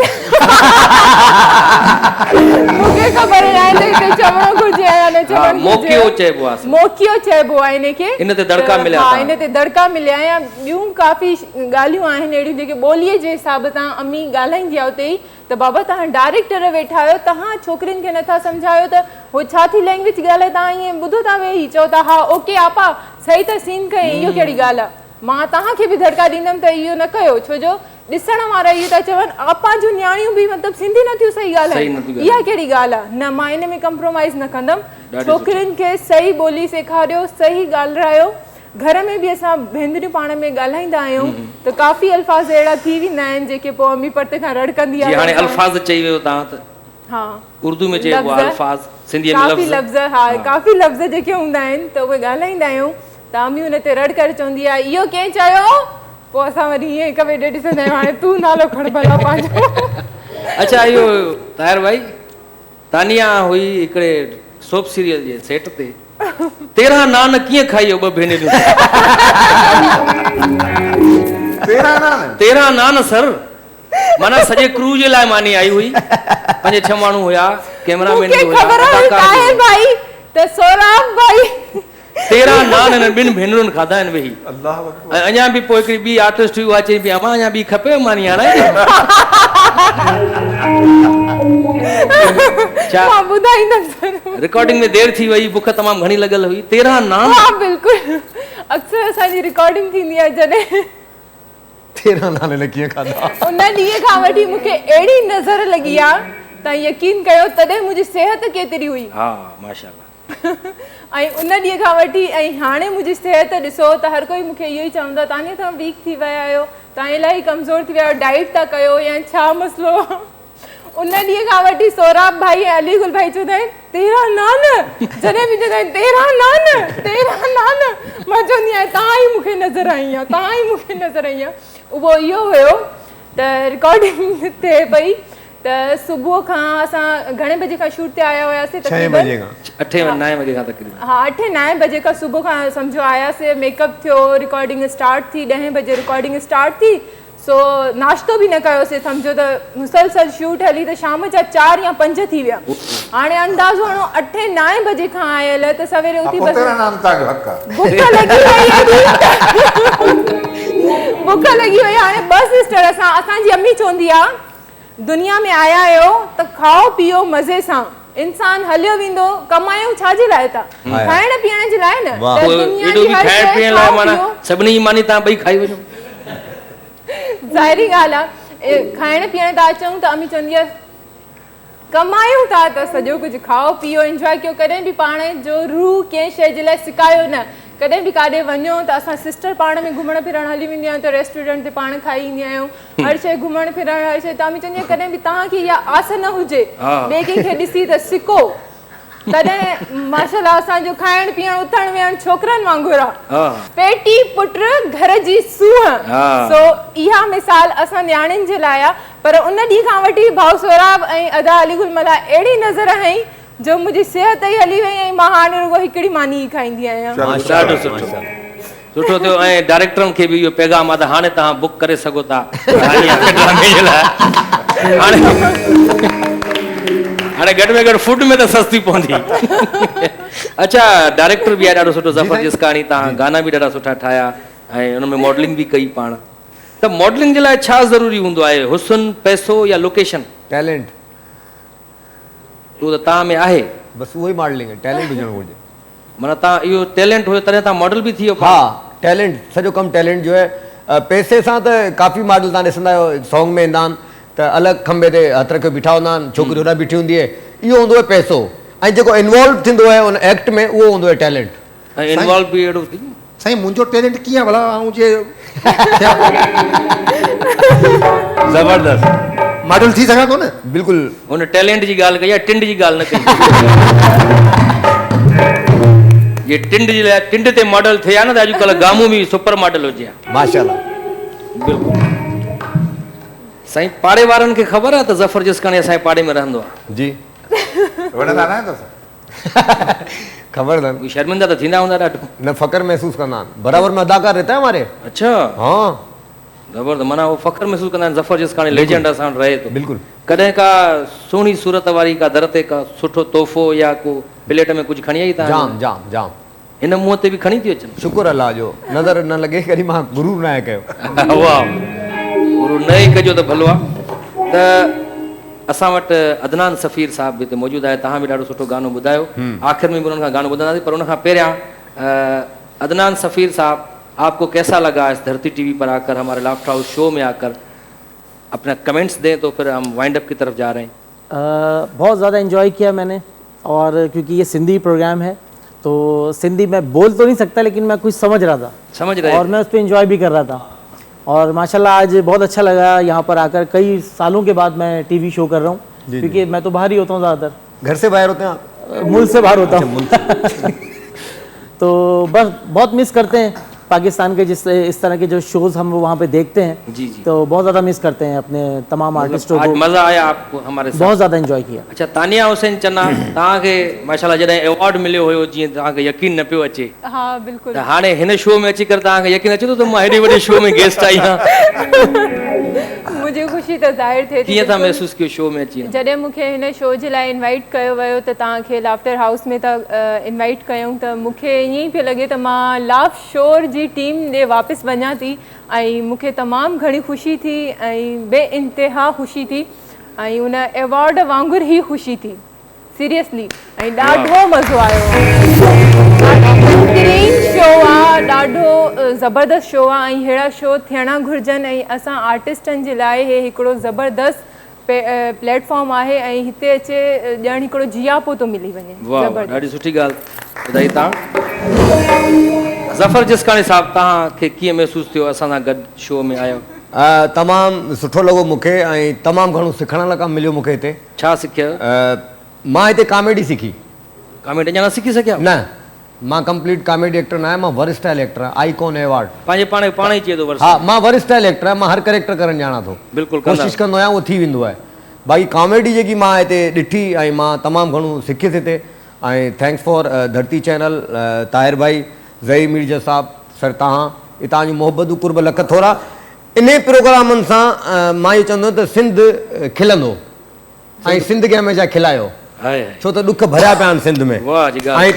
Speaker 7: मूंखे ख़बर न आहे त हिते चवणो घुरिजे या न चवणो घुरिजे।
Speaker 1: मौक़ियो चइबो आहे,
Speaker 7: मौक़ियो चइबो आहे इनखे।
Speaker 1: इन ते दड़का मिलिया?
Speaker 7: हा, इन ते दड़का मिलिया। या ॿियूं काफ़ी ॻाल्हियूं आहिनि अहिड़ियूं जेके ॿोलीअ जे हिसाब सां अम्मी ॻाल्हाईंदी आहे उते ई, त बाबा तव्हां डायरेक्टर वेठा आहियो, तव्हां छोकिरियुनि खे नथा सम्झायो त उहो छा थी लैंग्वेज ॻाल्हाए, तव्हां ईअं ॿुधो था वेही चओ था हा ओके आपा सही त सीन कई, इहो कहिड़ी ॻाल्हि आहे। मां तव्हांखे बि दड़का ॾींदमि त इहो न कयो, छो जो ॾिसण वारा इहो था चवनि आपा जूं न्याणियूं बि मतिलबु सिंधी नथियूं सही ॻाल्हाइनि, इहा कहिड़ी ॻाल्हि आहे। न, मां इन में कंप्रोमाइज़ न कंदमि। छोकिरियुनि खे सही ॿोली सेखारियो, सही ॻाल्हायो। घर में बि असां भेनरियूं पाण में ॻाल्हाईंदा आहियूं त काफ़ी अल्फाज़ अहिड़ा थी वेंदा आहिनि जेके पोइ अम्मी परते खां रड़कंदी आहे।
Speaker 1: हाणे अल्फाज़ चई वियो तव्हां त,
Speaker 7: हा
Speaker 1: उर्दू में चइबो आहे अल्फाज़, सिंधीअ में
Speaker 7: लफ़्ज़। हा, काफ़ी लफ़्ज़ जेके हूंदा आहिनि त उहे ॻाल्हाईंदा आहियूं त अम्मी हुन ते रड़ करे चवंदी आहे इहो कंहिं चयो, पोइ असां वरी ईअं हिक ॿिए ॾे ॾिसंदा आहियूं हाणे तूं नालो खण भला पंहिंजो। अच्छा,
Speaker 1: इहो ताहिर भाई, तानिया हुई हिकिड़े सोप सीरियल जे सेट ते, 13 नान कीअं खाई ॿ भेनरियूं? 13 नान सर, माना सॼे क्रू जे लाइ मानी आई हुई, 5-6 माण्हू हुया, कैमरामैन हुया,
Speaker 7: ताहिर भाई त सोराब भाई
Speaker 1: 13 नान हिन ॿिनि भेनरुनि खाधा आहिनि वेही। अञा बि पोइ हिकिड़ी ॿी आर्टिस्ट हुई, उहा चई पई अमा अञा ॿी खपे मानी हाणे। रिकॉर्डिंग में देर थी वई, बुख तमामु घणी लॻल हुई। 13 नान?
Speaker 7: हा बिल्कुलु, अक्सर असांजी रिकॉर्डिंग थींदी आहे जॾहिं
Speaker 6: 13 नाले कीअं खाधा?
Speaker 7: उन ॾींहं खां वठी मूंखे अहिड़ी नज़र लॻी आहे तव्हां यकीन कयो तॾहिं मुंहिंजी सिहत केतिरी हुई।
Speaker 1: हा माशाल्लाह।
Speaker 7: ऐं उन ॾींहं खां वठी ऐं हाणे मुंहिंजी सिहत ॾिसो त हर कोई मूंखे इहो ई चवंदो आहे तानी तव्हां वीक थी विया आहियो, तव्हां इलाही कमज़ोर थी विया आहियो, डाइट था कयो या छा मसलो। उन ॾींहं खां वठी सौराब भाई ऐं अलीगुल भाई चवंदा आहिनि 13 नान, जॾहिं बि चवंदा आहिनि 13 नान 13 नान, मां चवंदी आहियां तव्हां ई मूंखे नज़र आई आहे, तव्हां ई मूंखे नज़र आई आहे। उहो इहो हुयो त रिकॉर्डिंग थिए पई त सुबुह खां असां घणे बजे खां शूट ते आया हुआसीं?
Speaker 6: 6 बजे खां
Speaker 1: 8-9 बजे खां तकरीबन।
Speaker 7: हा 8-9 बजे खां सुबुह खां सम्झो आयासीं, मेकअप थियो, रिकॉर्डिंग स्टार्ट थी, 10 बजे रिकॉर्डिंग स्टार्ट थी। सो नाश्तो बि न कयोसीं, सम्झो त मुसलसल शूट हली त शाम जा 4 या 5 थी विया। हाणे अंदाज़ो हणो 8-9 बजे खां आयल त सवेरे उथी बस बुख लॻी वई। हाणे बस सिस्टर असांजी अम्मी चवंदी आहे दुनिया में आया आहियो त खाओ पीओ मज़े सां, इंसान हलियो वेंदो, कमायूं छाजे लाइ था? खाइण पीअण जे लाइ न।
Speaker 1: खाइण पीअण लाइ माना सभिनी जी मानी तव्हां ॿई खाई वञो,
Speaker 7: ज़ाहिरी ॻाल्हि आहे। खाइण पीअण था अचूं त अम्मी चवंदी आहे कमायूं था त सॼो कुझु खाओ पीओ एंजॉय कयो, कॾहिं बि पाण जो रूह कंहिं शइ जे लाइ सिकायो न। कॾहिं बि काॾे वञो त असां सिस्टर पाण में घुमण फिरण हली वेंदी आहियूं त रेस्टोरेंट ते पाण खाई ईंदी आहियूं, हर शइ घुमण फिरण हर शइ। तव्हां बि चवंदी आहियां कॾहिं बि तव्हांखे इहा आस न हुजे ॿिए कंहिंखे ॾिसी त सिखो, तॾहिं माशाल्लाह असांजो खाइण पीअण उथण वेहण छोकिरनि वांगुरु आहे। पेटी पुट घर जी सूंह। सो इहा मिसाल असां न्याणियुनि जे लाइ आहे। पर उन ॾींहं खां वठी भाउ सोराब ऐं अदा अलीगुल मला अहिड़ी नज़र हई जो मुंहिंजी सिहत ई हली वई ऐं मां हाणे रुगो हिकिड़ी मानी ई खाईंदी आहियां।
Speaker 1: ॾाढो सुठो थियो। ऐं डायरेक्टरनि खे बि इहो पैगाम आहे त हाणे तव्हां बुक करे सघो था हाणे घटि में घटि फूड में त सस्ती पवंदी। अच्छा डायरेक्टर बि आहे ॾाढो सुठो ज़फर जिस्कानी, तव्हां गाना बि ॾाढा सुठा ठाहिया ऐं उन में मॉडलिंग बि कई पाण। त मॉडलिंग जे लाइ छा ज़रूरी हूंदो आहे, हुस्न, पैसो या लोकेशन?
Speaker 6: टैलेंट।
Speaker 1: उहो त तव्हां में आहे,
Speaker 6: बसि उहो ई मॉडलिंग आहे, टैलेंट हुजणु घुरिजे।
Speaker 1: माना तव्हां इहो टैलेंट हुयो तॾहिं तव्हां मॉडल बि थी वियो?
Speaker 6: हा टैलेंट, सॼो कमु टैलेंट जो आहे। पैसे सां त काफ़ी मॉडल तव्हां ॾिसंदा आहियो सॉन्ग में ईंदा आहिनि त अलॻि खंबे ते हथ रखियो बीठा हूंदा आहिनि, छोकिरी होॾां बीठी हूंदी आहे, इहो हूंदो आहे पैसो। ऐं जेको इन्वॉल्व थींदो आहे उन एक्ट में उहो हूंदो आहे टैलेंट।
Speaker 1: ऐं इन्वॉल्व बि अहिड़ो थी
Speaker 3: साईं मुंहिंजो टैलेंट कीअं भला ऐं जे
Speaker 6: ज़बरदस्त
Speaker 3: मॉडल थी सघां थो न?
Speaker 6: बिल्कुलु।
Speaker 1: हुन टैलेंट जी ॻाल्हि कई आहे, टिंड जी ॻाल्हि न कई। ये टिंड जे लाइ टिंड ते मॉडल थिए आहे न त अॼुकल्ह गामू बि सुपर मॉडल हुजे आहे।
Speaker 6: माशाल्लाह।
Speaker 1: बिल्कुलु। साईं पाड़े वारनि खे ख़बर आहे त ज़फर जिस्कानी असांजे पाड़े में रहंदो आहे?
Speaker 6: जी
Speaker 2: वणंदा न आहिनि
Speaker 6: ख़बर अथनि।
Speaker 1: शर्मिंदा त थींदा हूंदा ॾाढो?
Speaker 6: न फ़ख्र महसूस कंदा आहिनि, बराबरि में अदाकार रहता है हमारे।
Speaker 1: अच्छा
Speaker 6: हाँ
Speaker 1: ज़बरदस्त, माना वो फ़ख्र महसूस कंदा आहिनि ज़फर जिस्कानी लेजेंड असां रहे थो।
Speaker 6: बिल्कुलु।
Speaker 1: कॾहिं का सुहिणी सूरत वारी का दर ते का सुठो तोहफ़ो या को प्लेट में कुझु खणी आई तव्हां?
Speaker 6: जाम जाम जाम।
Speaker 1: हिन मुंहं ते बि खणी थी अचनि?
Speaker 6: शुक्र अल्लाह जो, नज़र न लॻे कॾहिं मां गुरूर न आहे कयो।
Speaker 1: वाह, गुरू न ई कजो त भलो आहे। त असां वटि अदनान सफ़ीर साहब बि हिते मौजूदु आहे, तव्हां बि ॾाढो सुठो गानो ॿुधायो, आख़िर में बि उन्हनि खां गानो ॿुधंदासीं। पर उन खां पहिरियां अदनान सफ़ीर साहब, आपको कैसा लगा इस धरती टीवी पर आकर, हमारे लाफ्टर हाउस शो में आकर? अपना कमेंट्स दें तो फिर हम वाइंड अप की तरफ जा रहे हैं।
Speaker 8: बहुत ज़्यादा एंजॉय किया मैंने, और क्योंकि ये सिंधी प्रोग्राम है तो सिंधी मैं बोल तो नहीं सकता लेकिन मैं कुछ समझ रहा था, और मैं उस पर एंजॉय भी कर रहा था। और माशाल्लाह आज बहुत अच्छा लगा यहाँ पर आकर। कई सालों के बाद मैं टीवी शो कर रहा हूँ, क्योंकि मैं तो बाहर ही होता हूँ ज़्यादातर।
Speaker 6: घर से बाहर होते हैं आप?
Speaker 8: मुल्क से बाहर होता हूँ। तो बस बहुत मिस करते हैं पाकिस्तान के जिस इस तरह के जो शोज़ हम वहाँ पे देखते हैं।
Speaker 1: जी जी।
Speaker 8: तो बहुत ज़्यादा मिस करते हैं अपने तमाम आर्टिस्टों को।
Speaker 1: मज़ा आया आपको हमारे साथ?
Speaker 8: बहुत ज़्यादा एंजॉय किया।
Speaker 1: अच्छा तानिया हुसैन चन्ना, तव्हांखे माशाल्लाह जॾहिं अवॉर्ड मिलियो हुयो, जीअं तव्हांखे यकीन न पियो अचे,
Speaker 7: हा बिल्कुलु,
Speaker 1: त हाणे हिन शो में अची करे तव्हांखे यकीन अचे थो त मां हेॾे वॾे शो में गेस्ट आई आहियां?
Speaker 7: मुझे ख़ुशी त ज़ाहिर थिए थी।
Speaker 1: कीअं था महसूस कयो शो में अची?
Speaker 7: जॾहिं मूंखे हिन शो जे लाइ इनवाइट कयो वियो त तव्हांखे लाफ्टर हाउस में त इनवाइट कयूं, त मूंखे ईअं ई पियो लॻे त मां लाफ शोर जी टीम ॾे वापसि वञा थी। ऐं मूंखे तमामु घणी ख़ुशी थी ऐं बे इंतिहा ख़ुशी थी, ऐं उन अवॉर्ड वांगुरु ई ख़ुशी थी सीरियसली, ऐं ॾाढो मज़ो आयो। बहितरीन शो आहे, ॾाढो ज़बरदस्त शो आहे ऐं अहिड़ा शो थियणा घुरिजनि ऐं असां आर्टिस्टनि जे लाइ हे हिकिड़ो ज़बरदस्त प्लेटफॉर्म आहे ऐं हिते अचे ॼण हिकिड़ो जियापो थो मिली वञे।
Speaker 1: वाह, ॾाढी सुठी ॻाल्हि ॿुधाई तव्हां। ज़फ़र जिसकाणी साहब, तव्हांखे कीअं महसूसु थियो असां सां गॾु शो में आयो?
Speaker 6: तमामु सुठो लॻो मूंखे ऐं तमामु घणो सिखण लाइ मिलियो मूंखे हिते।
Speaker 1: छा सिखियो?
Speaker 6: मां हिते कॉमेडी सिखी।
Speaker 1: कॉमेडी अञा न सिखी सघिया?
Speaker 6: न, मां कंप्लीट कॉमेडी एक्टर न आहियां, मां वरिस्टाइल एक्टर आहियां, आइकॉन अवार्ड।
Speaker 1: पंहिंजे पाण ई चए थो
Speaker 6: हा, मां वरिस्टाइल एक्टर आहियां, मां हर कैरेक्टर करणु ॼाणा थो।
Speaker 1: बिल्कुलु
Speaker 6: कोशिशि कंदो आहियां, उहो थी वेंदो आहे। बाक़ी कॉमेडी जेकी मां हिते ॾिठी ऐं मां तमामु घणो सिखियुसि हिते। ऐं थैंक्स फॉर धरती चैनल, ताहिर भाई, ज़ई मिर्जा साहब, सर तव्हां, तव्हांजी मोहबतूं कुर्ब लख थोरा। इन प्रोग्रामनि सां मां इहो चवंदो त सिंध खिलंदो ऐं सिंध खे हमेशह खिलायो, छो त ॾुख भरिया पिया आहिनि सिंध में ऐं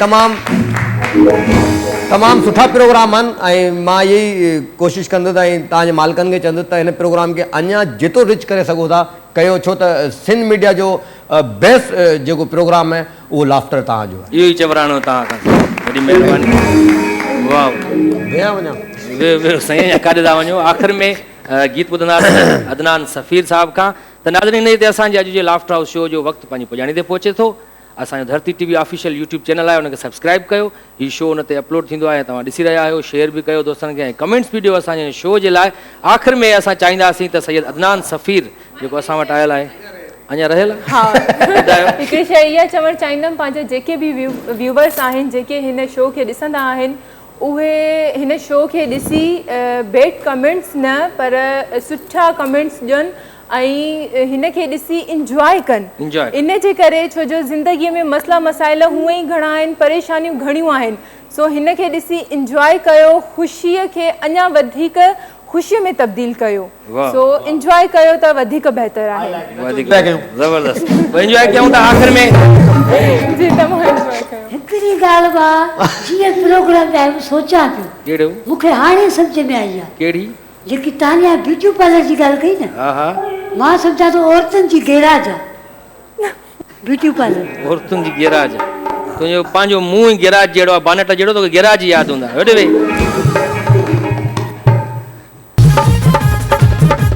Speaker 6: तमामु सुठा प्रोग्राम आहिनि। ऐं मां इहा ई कोशिशि कंदुसि ऐं तव्हांजे मालिकनि खे चवंदुसि त हिन प्रोग्राम खे अञा जेतिरो रिच करे सघो था कयो, छो त सिंध मीडिया जो बेस्ट जेको प्रोग्राम आहे उहो लाफ्टर तव्हांजो आहे।
Speaker 1: इहो ई चवराणो तव्हां खां, वॾी महिरबानी। वाह, वञा साईं काॾे था वञो? आख़िर में गीत ॿुधंदासीं अदनान सफ़ीर साहब खां। त नाज़रीन, हिते असांजे अॼु जे लाफ्टर हाउस शो जो वक़्तु पंहिंजी पुॼाणी ते पहुचे थो। असांजो धरती टीवी ऑफिशियल यूट्यूब चैनल आहे, उनखे सब्सक्राइब कयो। हीउ शो उन ते अपलोड थींदो आहे, तव्हां ॾिसी रहिया आहियो। शेयर बि कयो दोस्तनि खे ऐं कमेंट्स बि ॾियो असांजे शो जे लाइ। आख़िर में असां चाहींदासीं त सैयद अदनान सफ़ीर जेको असां वटि आयल आहे, अञा रहियल आहे।
Speaker 7: हा, हिकिड़ी शइ इहा चवणु चाहींदमि, पंहिंजा जेके बि व्यूवर्स आहिनि, जेके हिन शो खे ॾिसंदा आहिनि, उहे हिन शो खे ॾिसी बेड कमेंट्स न पर सुठा कमेंट्स ॾियनि ऐं हिन खे ॾिसी इंजॉय कनि। इन जे करे छो जो ज़िंदगीअ में मसला मसाइल हूअं ई घणा आहिनि, परेशानियूं घणियूं आहिनि। सो हिन खे ॾिसी इंजॉय कयो, ख़ुशीअ खे अञा वधीक ख़ुशीअ में तब्दील कयो। सो इंजॉय कयो त वधीक बहितर आहे।
Speaker 1: ज़बरदस्त इंजॉय कयूं था आख़िर में।
Speaker 7: जी, तमामु इंजॉय कयो।
Speaker 9: हिकिड़ी ॻाल्हि बा जीअं प्रोग्राम आहे सोचां पियो,
Speaker 1: कहिड़ो?
Speaker 9: मूंखे हाणे सम्झ में आई आहे।
Speaker 1: कहिड़ी?
Speaker 9: जेकी तानिया ब्यूटी पार्लर जी ॻाल्हि कई न,
Speaker 1: हा हा,
Speaker 9: मां सम्झां थो औरतुनि जी गैराज आहे ब्यूटी पार्लर।
Speaker 1: औरतुनि जी गैराज? तुंहिंजो पंहिंजो मुंहुं ई गैराज जहिड़ो आहे, बानेट जहिड़ो, तोखे गैराज यादि हूंदा। वेठे वेही